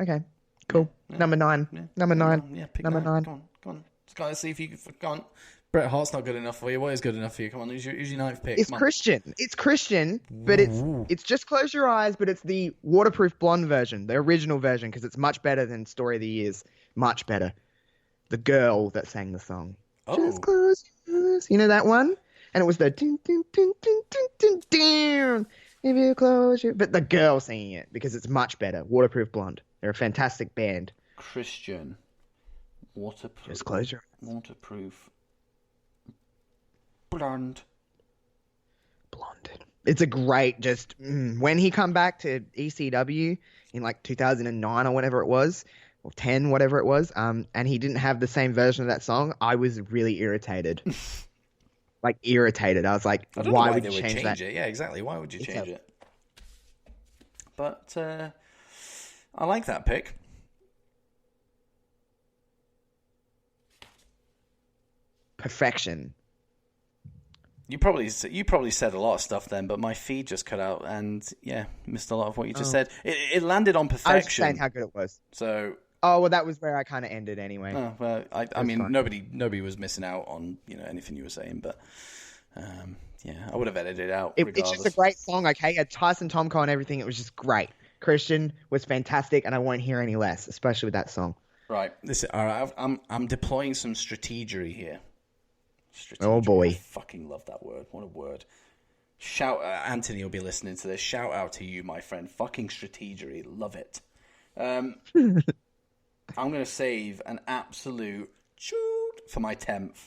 Okay, cool. Yeah. Number 9. Yeah. Number 9. Yeah, pick Number that. 9. Go on. Let's see if you can. Go on. Bret Hart's not good enough for you. What is good enough for you? Come on, who's your ninth pick? It's Christian. It's Christian, but it's just Close Your Eyes, but it's the Waterproof Blonde version, the original version, because it's much better than Story of the Years. Much better. The girl that sang the song. Oh. Just close your eyes. You know that one? And it was the ding, ding, ding, ding, ding, ding, ding. If you close your... But the girl singing it, because it's much better. Waterproof Blonde. They're a fantastic band. Christian. Waterproof. Just close your eyes. Waterproof. Blonde. It's a great when he come back to ECW in like 2009 or whatever it was, or 10, whatever it was, and he didn't have the same version of that song, I was really irritated. I was like, I don't know why why would they you would change that? it? Yeah, exactly. Why would you change it? But I like that pick. Perfection. You probably said a lot of stuff then, but my feed just cut out, and yeah, missed a lot of what you just said. It landed on perfection. I was just saying how good it was. So. Oh well, that was where I kind of ended anyway. Oh, well, I mean, nobody was missing out on anything you were saying, but yeah, I would have edited it out. It's just a great song. Okay, had Tyson Tomko and everything. It was just great. Christian was fantastic, and I won't hear any less, especially with that song. Right. Listen, all right, I'm deploying some strategery here. Oh boy, I fucking love that word. What a word. Shout Anthony will be listening to this. Shout out to you, my friend. Fucking strategery. Love it. I'm going to save an absolute shoot for my 10th.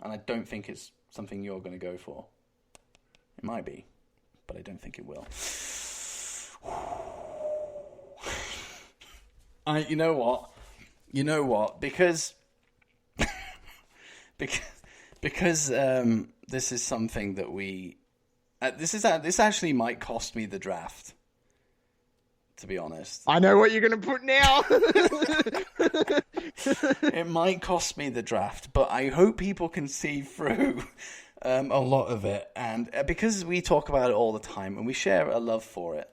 And I don't think it's something you're going to go for. It might be, but I don't think it will. You know what? Because this is something that we... this actually might cost me the draft, to be honest. I know what you're going to put now. It might cost me the draft, but I hope people can see through a lot of it. And because we talk about it all the time and we share a love for it,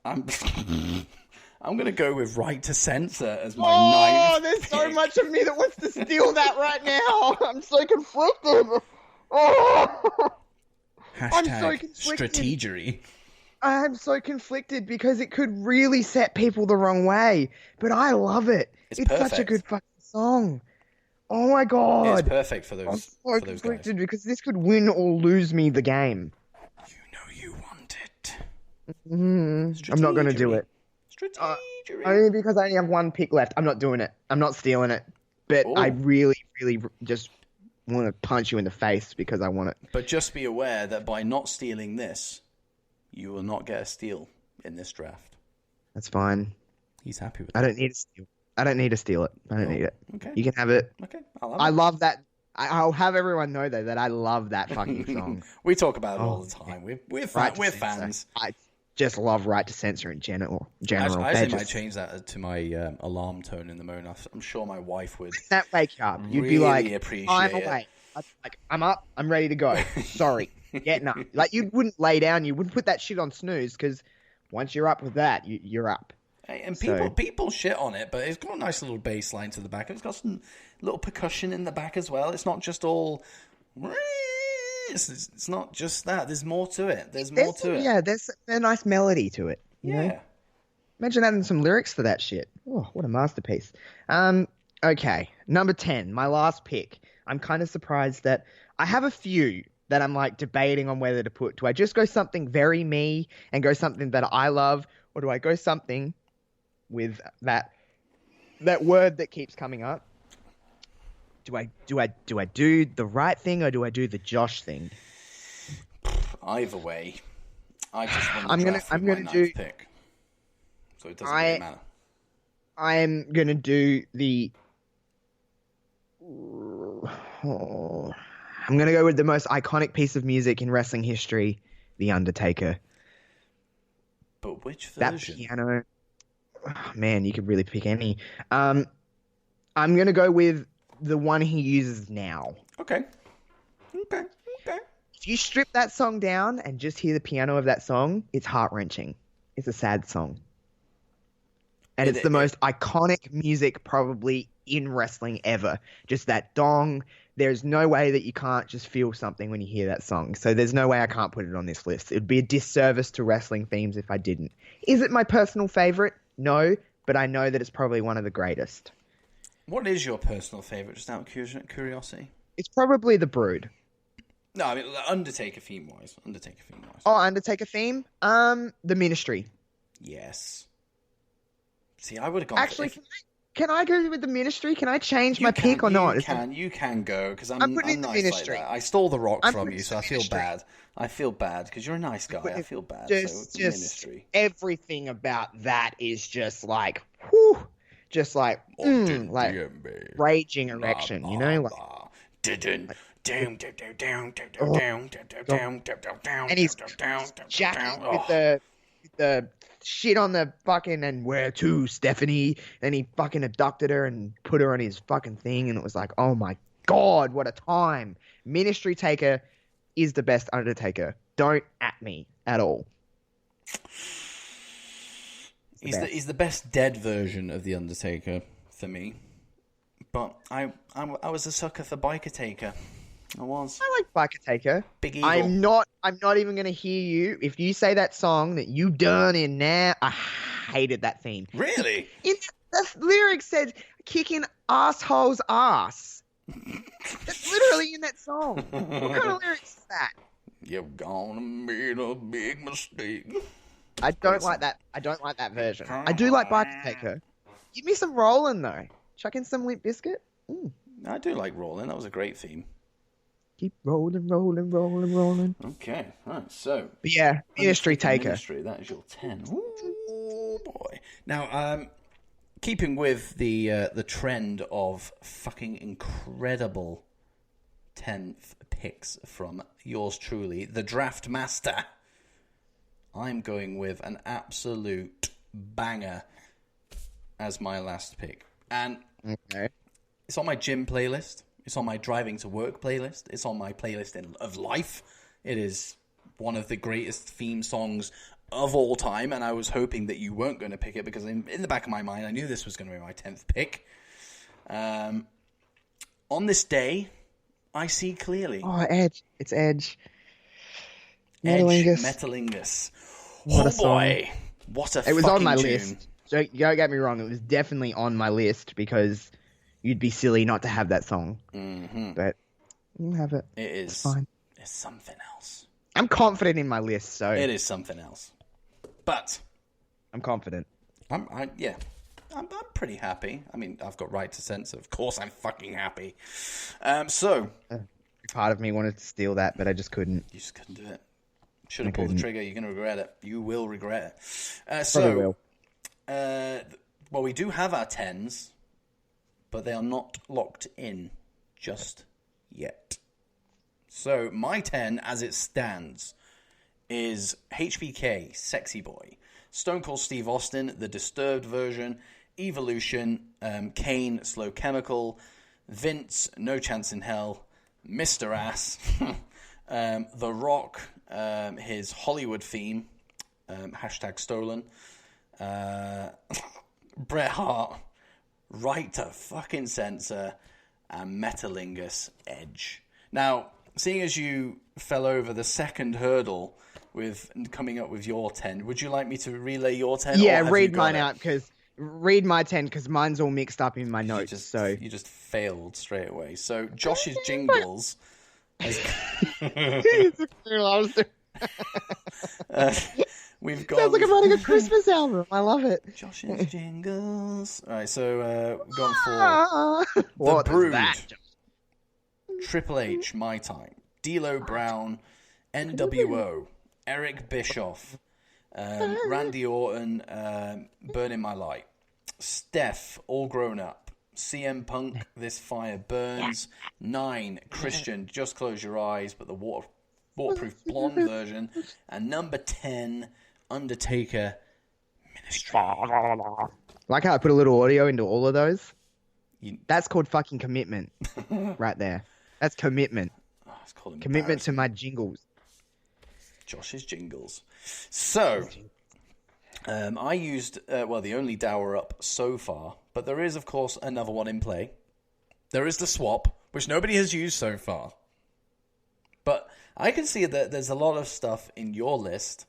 I'm going to go with Right to Censor as my ninth there's pick. so much of me that wants to steal that right now. I'm so conflicted. Oh. I'm so conflicted. Strategery. I'm so conflicted because it could really set people the wrong way. But I love it. It's such a perfect. good fucking song. Oh my god. It's perfect for those, I'm so for those guys. conflicted because this could win or lose me the game. You know you want it. I'm not going to do it. Strategery. Only because I only have one pick left. I'm not doing it. I'm not stealing it. But I really, really just want to punch you in the face because I want it. But just be aware that by not stealing this, you will not get a steal in this draft. That's fine. He's happy with that. I don't need to steal. I don't need to steal it. I don't need it. Okay. You can have it. Okay. I love that. I'll have everyone know though that I love that fucking song. We talk about it all the time. We're fans. I just love Right to Censor in general. I actually might change that to my alarm tone in the morning. I'm sure my wife would. That wake up. You'd really be like, appreciate I'm it. awake. I'm up. I'm ready to go. Sorry. Getting up. Like you wouldn't lay down. You wouldn't put that shit on snooze because once you're up with that, you're up. And people shit on it, but it's got a nice little bass line to the back. It's got some little percussion in the back as well. It's not just all... It's not just that. There's more to it. There's more to it. Yeah, there's a nice melody to it. You know? Imagine adding some lyrics to that shit. Oh, what a masterpiece. Okay, number 10, my last pick. I'm kind of surprised that I have a few that I'm like debating on whether to put. Do I just go something very me and go something that I love, or do I go something with that word that keeps coming up? Do I do the right thing or do I do the Josh thing? Either way, I just want to I'm gonna do pick, so it doesn't really matter. I am gonna do the Oh, I'm gonna go with the most iconic piece of music in wrestling history, The Undertaker. But which That version? piano, oh, man, you could really pick any. I'm gonna go with the one he uses now. Okay. If you strip that song down and just hear the piano of that song, it's heart-wrenching. It's a sad song. And it's the most iconic music probably in wrestling ever. Just that dong. There's no way that you can't just feel something when you hear that song. So there's no way I can't put it on this list. It would be a disservice to wrestling themes if I didn't. Is it my personal favorite? No, but I know that it's probably one of the greatest. What is your personal favorite, just out of curiosity? It's probably The Brood. No, I mean, Undertaker theme-wise. Oh, Undertaker theme? The Ministry. Yes. See, I would have gone... Actually, can I go with The Ministry? Can I change my pick or not? You can go, because I'm putting nice The Ministry. like that. I stole the rock from putting you, so The I feel Ministry. bad. I feel bad, because you're a nice guy. I feel bad. Just Ministry. everything about that is just like, whew, just like raging erection, you know? Like, and he's jacking with the shit on the fucking, and where to, Stephanie? Then he fucking abducted her and put her on his fucking thing, and it was like, oh my god, what a time. Ministry Taker is the best Undertaker. Don't at me at all. He's the best dead version of the Undertaker for me. But I was a sucker for Biker Taker. I was. I like Biker Taker. Big Eagle. I'm not even gonna hear you if you say that song that you done in now. I hated that theme. Really? The lyric said kicking asshole's ass. That's literally in that song. What kind of lyrics is that? You're gonna make a big mistake. I don't like that. I don't like that version. I do like Biker Taker. Give me some Rollin' though. Chuck in some Limp Bizkit. I do like Rollin'. That was a great theme. Keep rolling, rolling, rolling, rolling. Okay, right. So, but yeah, Ministry Taker. Ministry. That is your 10. Ooh, boy. Now, keeping with the trend of fucking incredible 10th picks from yours truly, the Draft Master, I'm going with an absolute banger as my last pick. And it's on my gym playlist. It's on my driving to work playlist. It's on my playlist of life. It is one of the greatest theme songs of all time, and I was hoping that you weren't going to pick it because in the back of my mind, I knew this was going to be my 10th pick. On this day, I see clearly. Oh, Edge. It's Edge. Metalingus. What Oh a song. boy. What a fucking It was on my tune. list. So don't get me wrong. It was definitely on my list because you'd be silly not to have that song. Mm-hmm. But you have it. It is. It's fine. It's something else. I'm confident in my list, so It is something else. But I'm confident. I'm pretty happy. I mean, I've got right to censor. Of course I'm fucking happy. So Part of me wanted to steal that, but I just couldn't. you just couldn't do it. Should have pulled the trigger. You're going to regret it. You will regret it. Probably will. Well, we do have our 10s, but they are not locked in just yet. So my 10, as it stands, is HBK, Sexy Boy, Stone Cold Steve Austin, the Disturbed version, Evolution, Kane, Slow Chemical, Vince, No Chance in Hell, Mr. Ass, The Rock, his Hollywood theme, hashtag stolen, Bret Hart, Right to Fucking Censor, and Metalingus Edge. Now, seeing as you fell over the second hurdle with coming up with your 10, would you like me to relay your 10? Yeah, read mine out read my 10 because mine's all mixed up in my notes. You just failed straight away. So Josh's jingles. We've got. Sounds like I'm writing a Christmas album. I love it. Josh's jingles. All right, so we've gone for What The is Brood, that? Triple H, My Time, D'Lo Brown, NWO, Eric Bischoff, Randy Orton, Burning My Light, Steph, All Grown Up, CM Punk, This Fire Burns. 9, Christian, Just Close Your Eyes, but the waterproof blonde version. And number 10, Undertaker, Ministry. Like how I put a little audio into all of those? That's called fucking commitment. Right there. That's commitment. Oh, it's called commitment to my jingles. Josh's jingles. So, I used, the only DOWerup so far, but there is, of course, another one in play. There is the swap, which nobody has used so far. But I can see that there's a lot of stuff in your list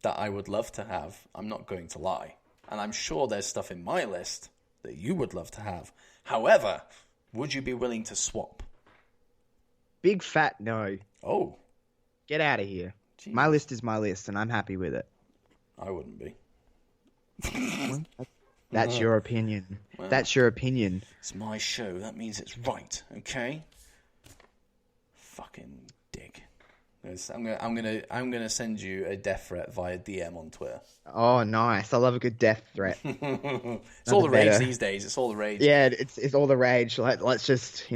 that I would love to have. I'm not going to lie. And I'm sure there's stuff in my list that you would love to have. However, would you be willing to swap? Big fat no. Oh. Get out of here. Jeez. My list is my list, and I'm happy with it. I wouldn't be. That's your opinion. Well, that's your opinion. It's my show. That means it's right. Okay. Fucking dick. I'm gonna send you a death threat via DM on Twitter. Oh, nice! I love a good death threat. It's all the rage these days. It's all the rage. Yeah, it's all the rage. Let's just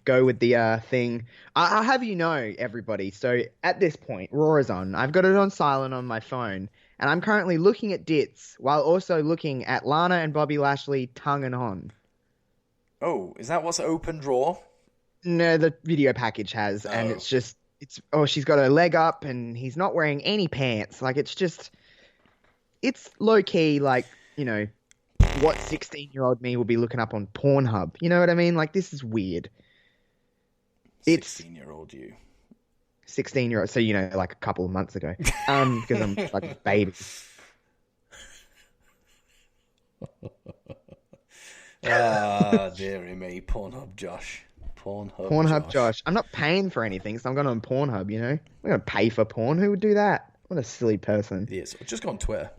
go with the thing. I'll have you know, everybody. So at this point, Raw is on. I've got it on silent on my phone, and I'm currently looking at Dits while also looking at Lana and Bobby Lashley tongue and on. Oh, is that what's opened Raw? No, the video package has, and it's just. She's got her leg up and he's not wearing any pants. Like, it's low key, like, what 16-year-old me will be looking up on Pornhub. You know what I mean? Like, this is weird. 16-year-old you. 16-year-old, so, like a couple of months ago. Because I'm like a baby. Dearie me, Pornhub Josh. Pornhub Josh. I'm not paying for anything, so I'm going on Pornhub, I'm not going to pay for porn. Who would do that? What a silly person. Yes, just go on Twitter.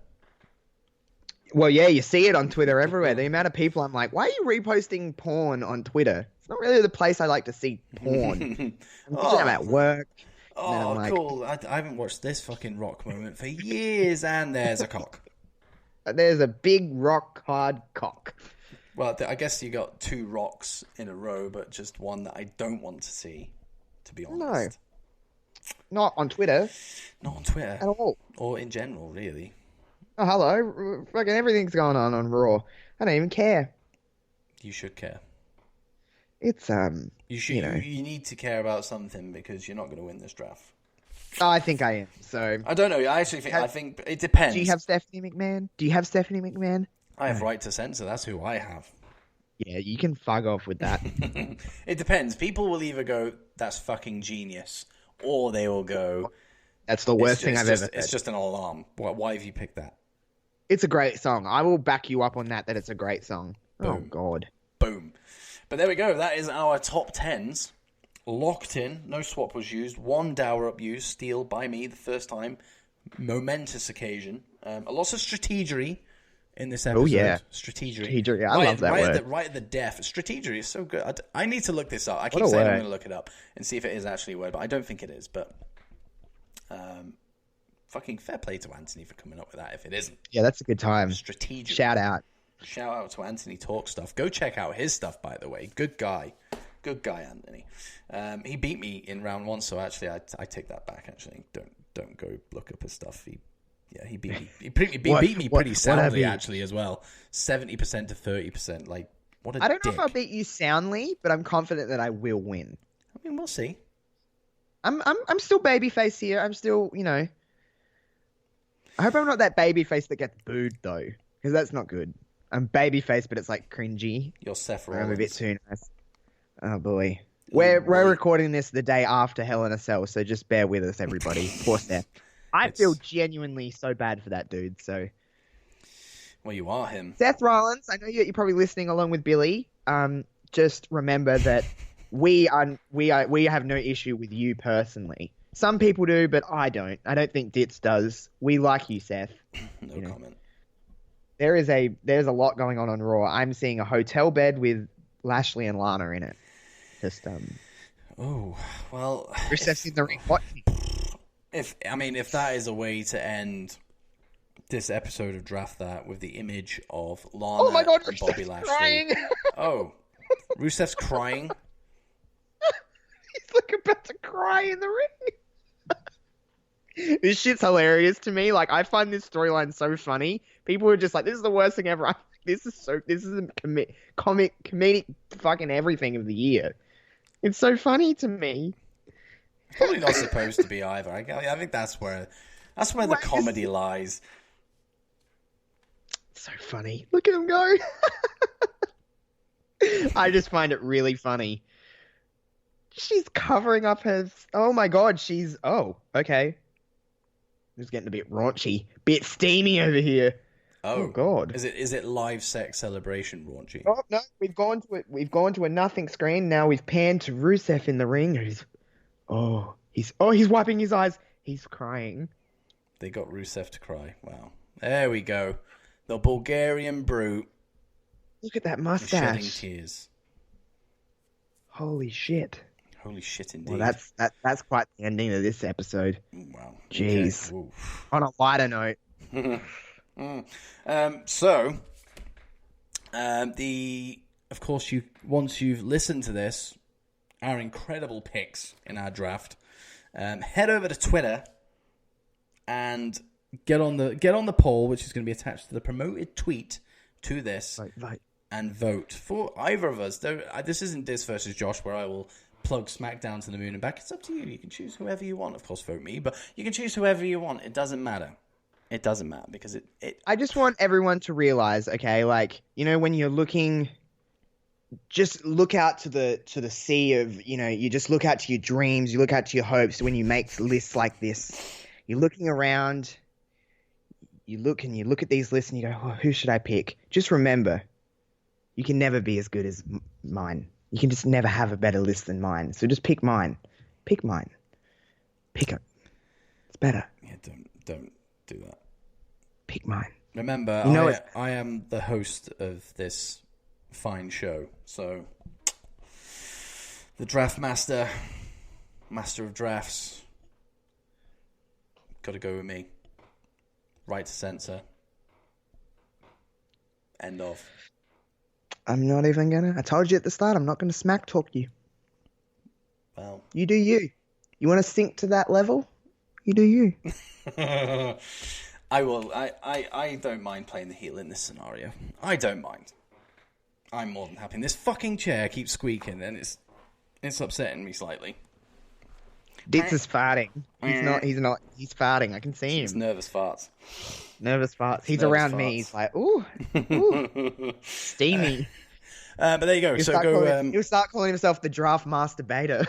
Well, yeah, you see it on Twitter everywhere. The amount of people I'm like, why are you reposting porn on Twitter? It's not really the place I like to see porn. I'm at work. Oh, cool. I haven't watched this fucking rock moment for years, and there's a cock. There's a big rock hard cock. Well, I guess you got 2 rocks in a row, but just one that I don't want to see, to be honest. No. Not on Twitter. Not on Twitter. At all. Or in general, really. Oh, hello. Fucking everything's going on Raw. I don't even care. You should care. It's, You should. You need to care about something because you're not going to win this draft. Oh, I think I am, so... I don't know. I think it depends. Do you have Stephanie McMahon? I have right to censor. That's who I have. Yeah, you can fuck off with that. It depends. People will either go, that's fucking genius, or they will go, that's the worst thing I've ever heard. It's just an alarm. Why have you picked that? It's a great song. I will back you up on that it's a great song. Boom. Oh, God. Boom. But there we go. That is our top 10s. Locked in. No swap was used. 1 DOWerup used. Steal by me the first time. Momentous occasion. A lot of strategery in this episode. Oh, yeah. Strategery. I love that word. Right at the death. Strategery is so good. I need to look this up. I keep saying I'm going to look it up and see if it is actually a word, but I don't think it is. But fucking fair play to Anthony for coming up with that if it isn't. Yeah, that's a good time. Strategery. Shout out to Anthony Talk Stuff. Go check out his stuff, by the way. Good guy, Anthony. He beat me in round 1, so actually I take that back. Actually, don't go look up his stuff. He beat me. He beat me pretty soundly, actually, as well. 70% to 30%. Like, what a I don't know dick. if I'll beat you soundly, but I'm confident that I will win. I mean, we'll see. I'm still babyface here. I'm still, I hope I'm not that babyface that gets booed, though, because that's not good. I'm babyface, but it's like cringy. You're Seth Rollins. I'm a bit too nice. Oh, boy. We're recording this the day after Hell in a Cell, so just bear with us, everybody. Poor Seth. I feel genuinely so bad for that dude, so... Well, you are him. Seth Rollins, I know you're probably listening along with Billy. Just remember that we have no issue with you personally. Some people do, but I don't. I don't think Dits does. We like you, Seth. No comment. There's a lot going on Raw. I'm seeing a hotel bed with Lashley and Lana in it. Just Oh well. Rusev's in the ring watching. If that is a way to end this episode of Draft That with the image of Lana Oh my God, and Bobby Rusev's Lashley. crying. Oh, Rusev's crying? He's like about to cry in the ring. This shit's hilarious to me. Like, I find this storyline so funny. People are just like, this is the worst thing ever. This is a comedic fucking everything of the year. It's so funny to me. It's probably not supposed to be either. I think that's where the comedy lies. So funny. Look at him go. I just find it really funny. She's covering up her... Oh my God, she's... Oh, okay. It's getting a bit raunchy. Bit steamy over here. Oh God. Is it live sex celebration raunchy? Oh no, we've gone to a nothing screen. Now we've panned to Rusev in the ring. He's wiping his eyes. He's crying. They got Rusev to cry. Wow. There we go. The Bulgarian brute. Look at that mustache. Shedding tears. Holy shit. Holy shit, indeed. Well, that's quite the ending of this episode. Wow. Jeez. Okay. On a lighter note. Of course, once you've listened to this, our incredible picks in our draft, head over to Twitter and get on the poll, which is going to be attached to the promoted tweet to this, Right. and vote for either of us. This isn't Dits versus Josh, where I will plug SmackDown to the moon and back. It's up to you. You can choose whoever you want. Of course, vote me, but you can choose whoever you want. It doesn't matter. It doesn't matter because it... I just want everyone to realize, okay, like, when you're looking, just look out to the sea of, you just look out to your dreams, you look out to your hopes when you make lists like this. You're looking around, you look at these lists and you go, oh, who should I pick? Just remember, you can never be as good as mine. You can just never have a better list than mine. So just pick mine. Pick mine. Pick it. It's better. Yeah, don't do that. Pick mine. Remember, I am the host of this fine show, so the draft master of drafts, got to go with me. Right to censor. End of. I'm not even gonna. I told you at the start, I'm not gonna smack talk you. Well, you do you. You want to sink to that level? You do you. I will. I don't mind playing the heel in this scenario. I don't mind. I'm more than happy. This fucking chair keeps squeaking, and it's upsetting me slightly. Dits is farting. He's not. He's farting. I can see him. It's nervous farts. Nervous farts. He's nervous around farts. me. He's like, ooh, steamy. But there you go. He'll start calling himself the draft masturbator.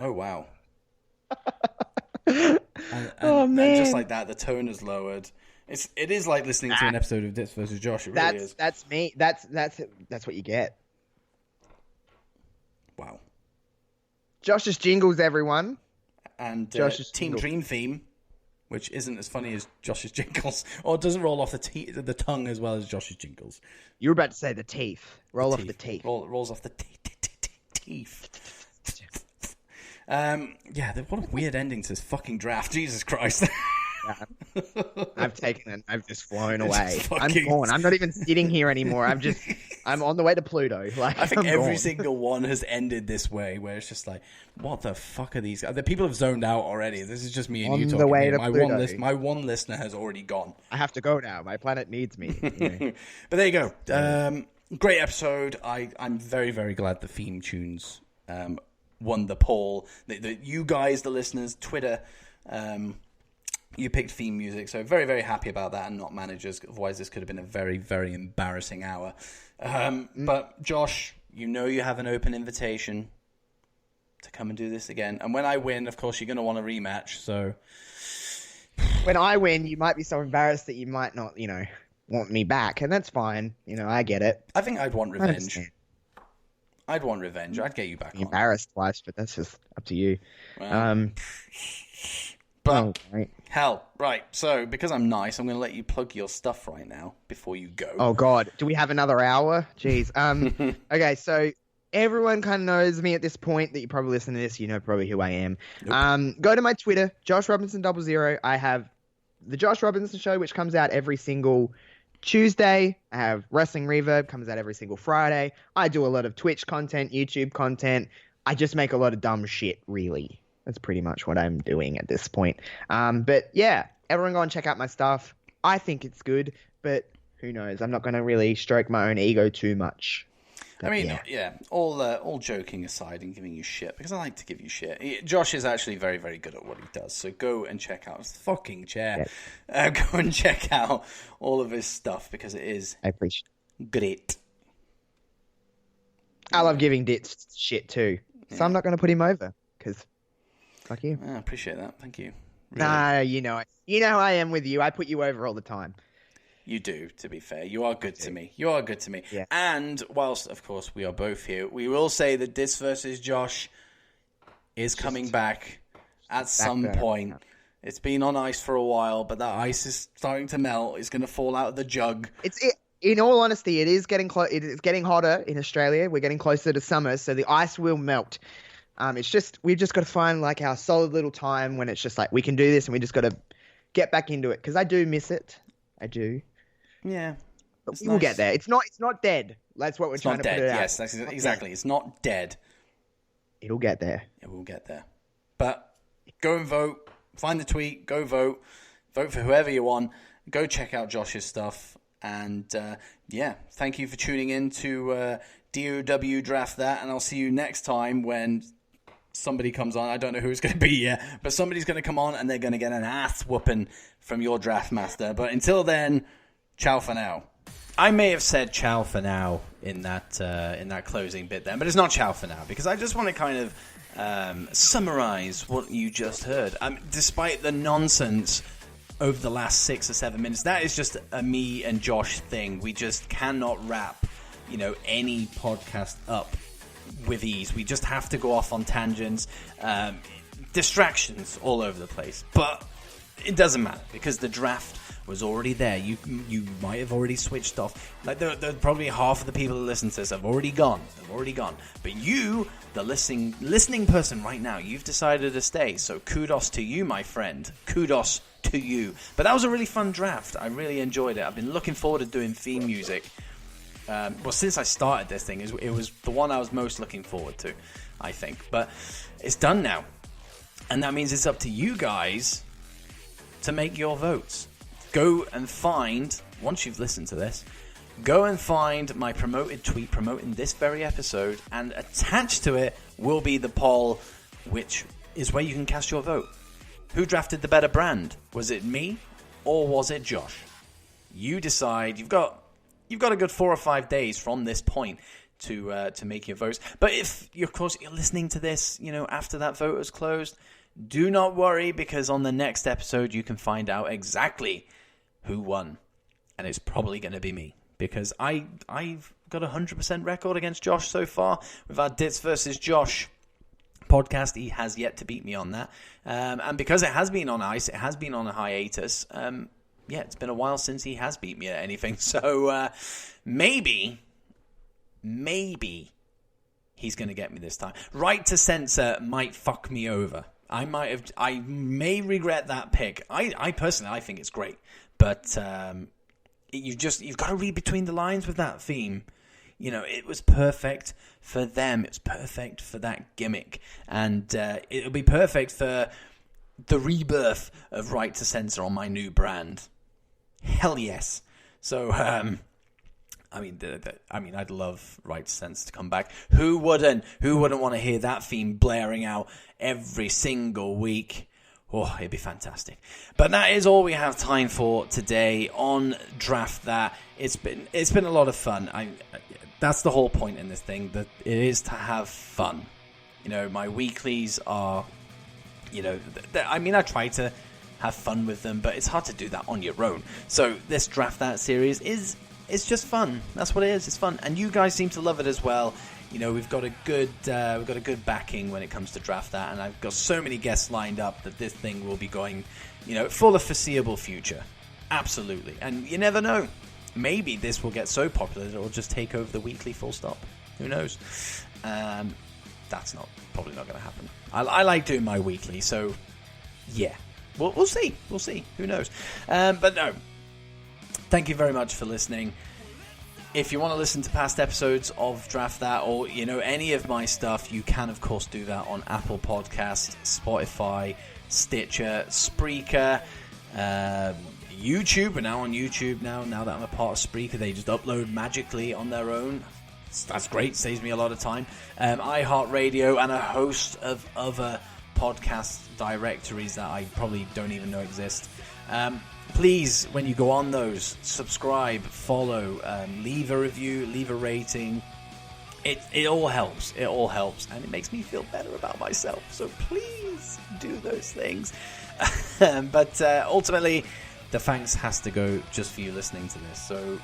Oh wow. Oh man! And just like that, the tone is lowered. It is like listening to an episode of Dits versus Josh. It really is. That's me. That's what you get. Wow. Josh's jingles, everyone. And Josh's Team jingles. Dream theme, which isn't as funny as Josh's jingles, or it doesn't roll off the tongue as well as Josh's jingles. You were about to say the teeth. Roll off the teeth. Rolls off the teeth. Yeah, what a weird ending to this fucking draft. Jesus Christ. I've taken it. I've just flown away. Just I'm gone. I'm not even sitting here anymore. I'm on the way to Pluto. Like, I think I'm every gone. single one has ended this way, where it's just like, what the fuck are these guys? The people have zoned out already. This is just me and On you the talking. way Here. to Pluto. My one listener has already gone. I have to go now. My planet needs me. But there you go. Great episode. I'm very, very glad the theme tunes won the poll. You guys, the listeners, Twitter, you picked theme music, so very, very happy about that, and not managers. Otherwise, this could have been a very, very embarrassing hour. But Josh, you have an open invitation to come and do this again. And when I win, of course, you're going to want a rematch. So when I win, you might be so embarrassed that you might not, want me back, and that's fine. I get it. I think I'd want I revenge. understand. I'd want revenge. I'd get you back on. Embarrassed twice, but that's just up to you. Well, but right. hell, right. So because I'm nice, I'm going to let you plug your stuff right now before you go. Oh God, do we have another hour? Jeez. Okay, so everyone kind of knows me at this point. That you probably listen to this, you know probably who I am. Nope. Go to my Twitter, Josh Robinson 00. I have the Josh Robinson Show, which comes out every single Tuesday. I have Wrestling Reverb, comes out every single Friday. I do a lot of Twitch content, YouTube content. I just make a lot of dumb shit, really. That's pretty much what I'm doing at this point. But yeah, everyone go and check out my stuff. I think it's good, but who knows? I'm not going to really stroke my own ego too much. But, I mean, yeah, all joking aside and giving you shit, because I like to give you shit. Josh is actually very, very good at what he does, so go and check out his fucking chair. Yes. Go and check out all of his stuff, because it is I appreciate great. I love giving Dits shit too, so I'm not going to put him over, because fuck you. I appreciate that. Thank you. Really. Nah, you know how I am with you. I put you over all the time. You do, to be fair. You are good to me. You are good to me. Yeah. And whilst, of course, we are both here, we will say that Dits versus Josh is coming back at some point. It's been on ice for a while, but that ice is starting to melt. It's going to fall out of the jug. In all honesty, it is getting it is getting hotter in Australia. We're getting closer to summer, so the ice will melt. We've just got to find like our solid little time when it's just like we can do this, and we just got to get back into it, because I do miss it. I do. Yeah, but we'll get there. It's not dead. That's what we're trying to put it out. Yes, that's exactly. It's not dead. It'll get there. It will get there. But go and vote. Find the tweet. Go vote. Vote for whoever you want. Go check out Josh's stuff. And thank you for tuning in to DOW Draft That. And I'll see you next time when somebody comes on. I don't know who it's going to be yet, but somebody's going to come on and they're going to get an ass whooping from your draft master. But until then, ciao for now. I may have said ciao for now in that closing bit then, but it's not ciao for now, because I just want to kind of summarize what you just heard. Despite the nonsense over the last 6 or 7 minutes, that is just a me and Josh thing. We just cannot wrap, any podcast up with ease. We just have to go off on tangents, distractions all over the place. But it doesn't matter, because the draft was already there. You might have already switched off. Like there probably half of the people who listen to this have already gone. But you, the listening person right now, you've decided to stay. So kudos to you, my friend. Kudos to you. But that was a really fun draft. I really enjoyed it. I've been looking forward to doing theme music. Since I started this thing, it was the one I was most looking forward to, I think. But it's done now. And that means it's up to you guys to make your votes. Go and find, once you've listened to this, go and find my promoted tweet promoting this very episode, and attached to it will be the poll, which is where you can cast your vote. Who drafted the better brand? Was it me or was it Josh? You decide. You've got a good 4 or 5 days from this point to make your votes. But if you're listening to this, after that vote is closed, do not worry, because on the next episode you can find out exactly who won, and it's probably going to be me, because I've got a 100% record against Josh so far with our Dits versus Josh podcast. He has yet to beat me on that, and because it has been on ice, it has been on a hiatus. It's been a while since he has beat me at anything, so maybe he's going to get me this time. Right to Censor might fuck me over. I may regret that pick. I personally think it's great, but you've got to read between the lines with that theme. It was perfect for them. It's perfect for that gimmick, and it'll be perfect for the rebirth of Right to Censor on my new brand. Hell yes. So I'd love Right to Censor to come back. Who wouldn't want to hear that theme blaring out every single week? Oh, it'd be fantastic. But that is all we have time for today on Draft That. It's been a lot of fun. That's the whole point in this thing, that it is to have fun. My weeklies are, I try to have fun with them, but it's hard to do that on your own. So this Draft That series it's just fun. That's what it is. It's fun, and you guys seem to love it as well. We've got a good backing when it comes to Draft That, and I've got so many guests lined up that this thing will be going, for the foreseeable future. Absolutely, and you never know. Maybe this will get so popular that it will just take over the weekly. Full stop. Who knows? That's probably not going to happen. I like doing my weekly, so yeah. we'll see. We'll see. Who knows? But no. Thank you very much for listening. If you want to listen to past episodes of Draft That, or any of my stuff, you can of course do that on Apple Podcasts, Spotify, Stitcher, Spreaker, YouTube. We're now on YouTube now that I'm a part of Spreaker. They just upload magically on their own. That's great. Saves me a lot of time. iHeartRadio and a host of other podcast directories that I probably don't even know exist. Please, when you go on those, subscribe, follow, leave a review, leave a rating. It all helps. It all helps, and it makes me feel better about myself. So please do those things. But ultimately, the thanks has to go just for you listening to this. So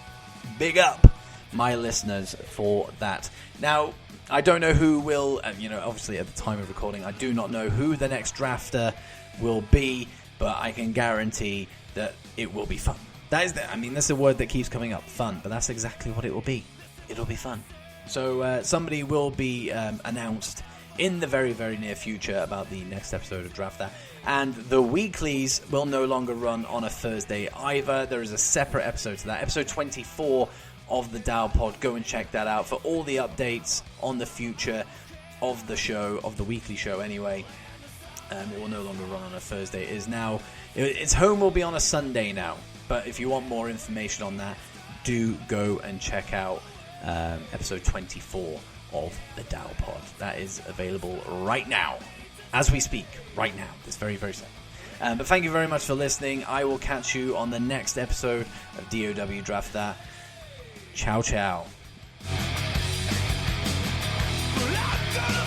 big up my listeners for that. Now, I don't know who will, obviously at the time of recording, I do not know who the next drafter will be, but I can guarantee that it will be fun. That's a word that keeps coming up, fun, but that's exactly what it will be. It'll be fun. So somebody will be announced in the very, very near future about the next episode of Draft That. And the weeklies will no longer run on a Thursday either. There is a separate episode to that, episode 24 of the DOW Pod. Go and check that out for all the updates on the future of the show, of the weekly show anyway. It will no longer run on a Thursday. It is now, its home will be on a Sunday now. But if you want more information on that, do go and check out episode 24 of the DOW Pod. That is available right now, as we speak, right now, this very, very second. But thank you very much for listening. I will catch you on the next episode of DOW Draft That. Ciao, ciao. Well,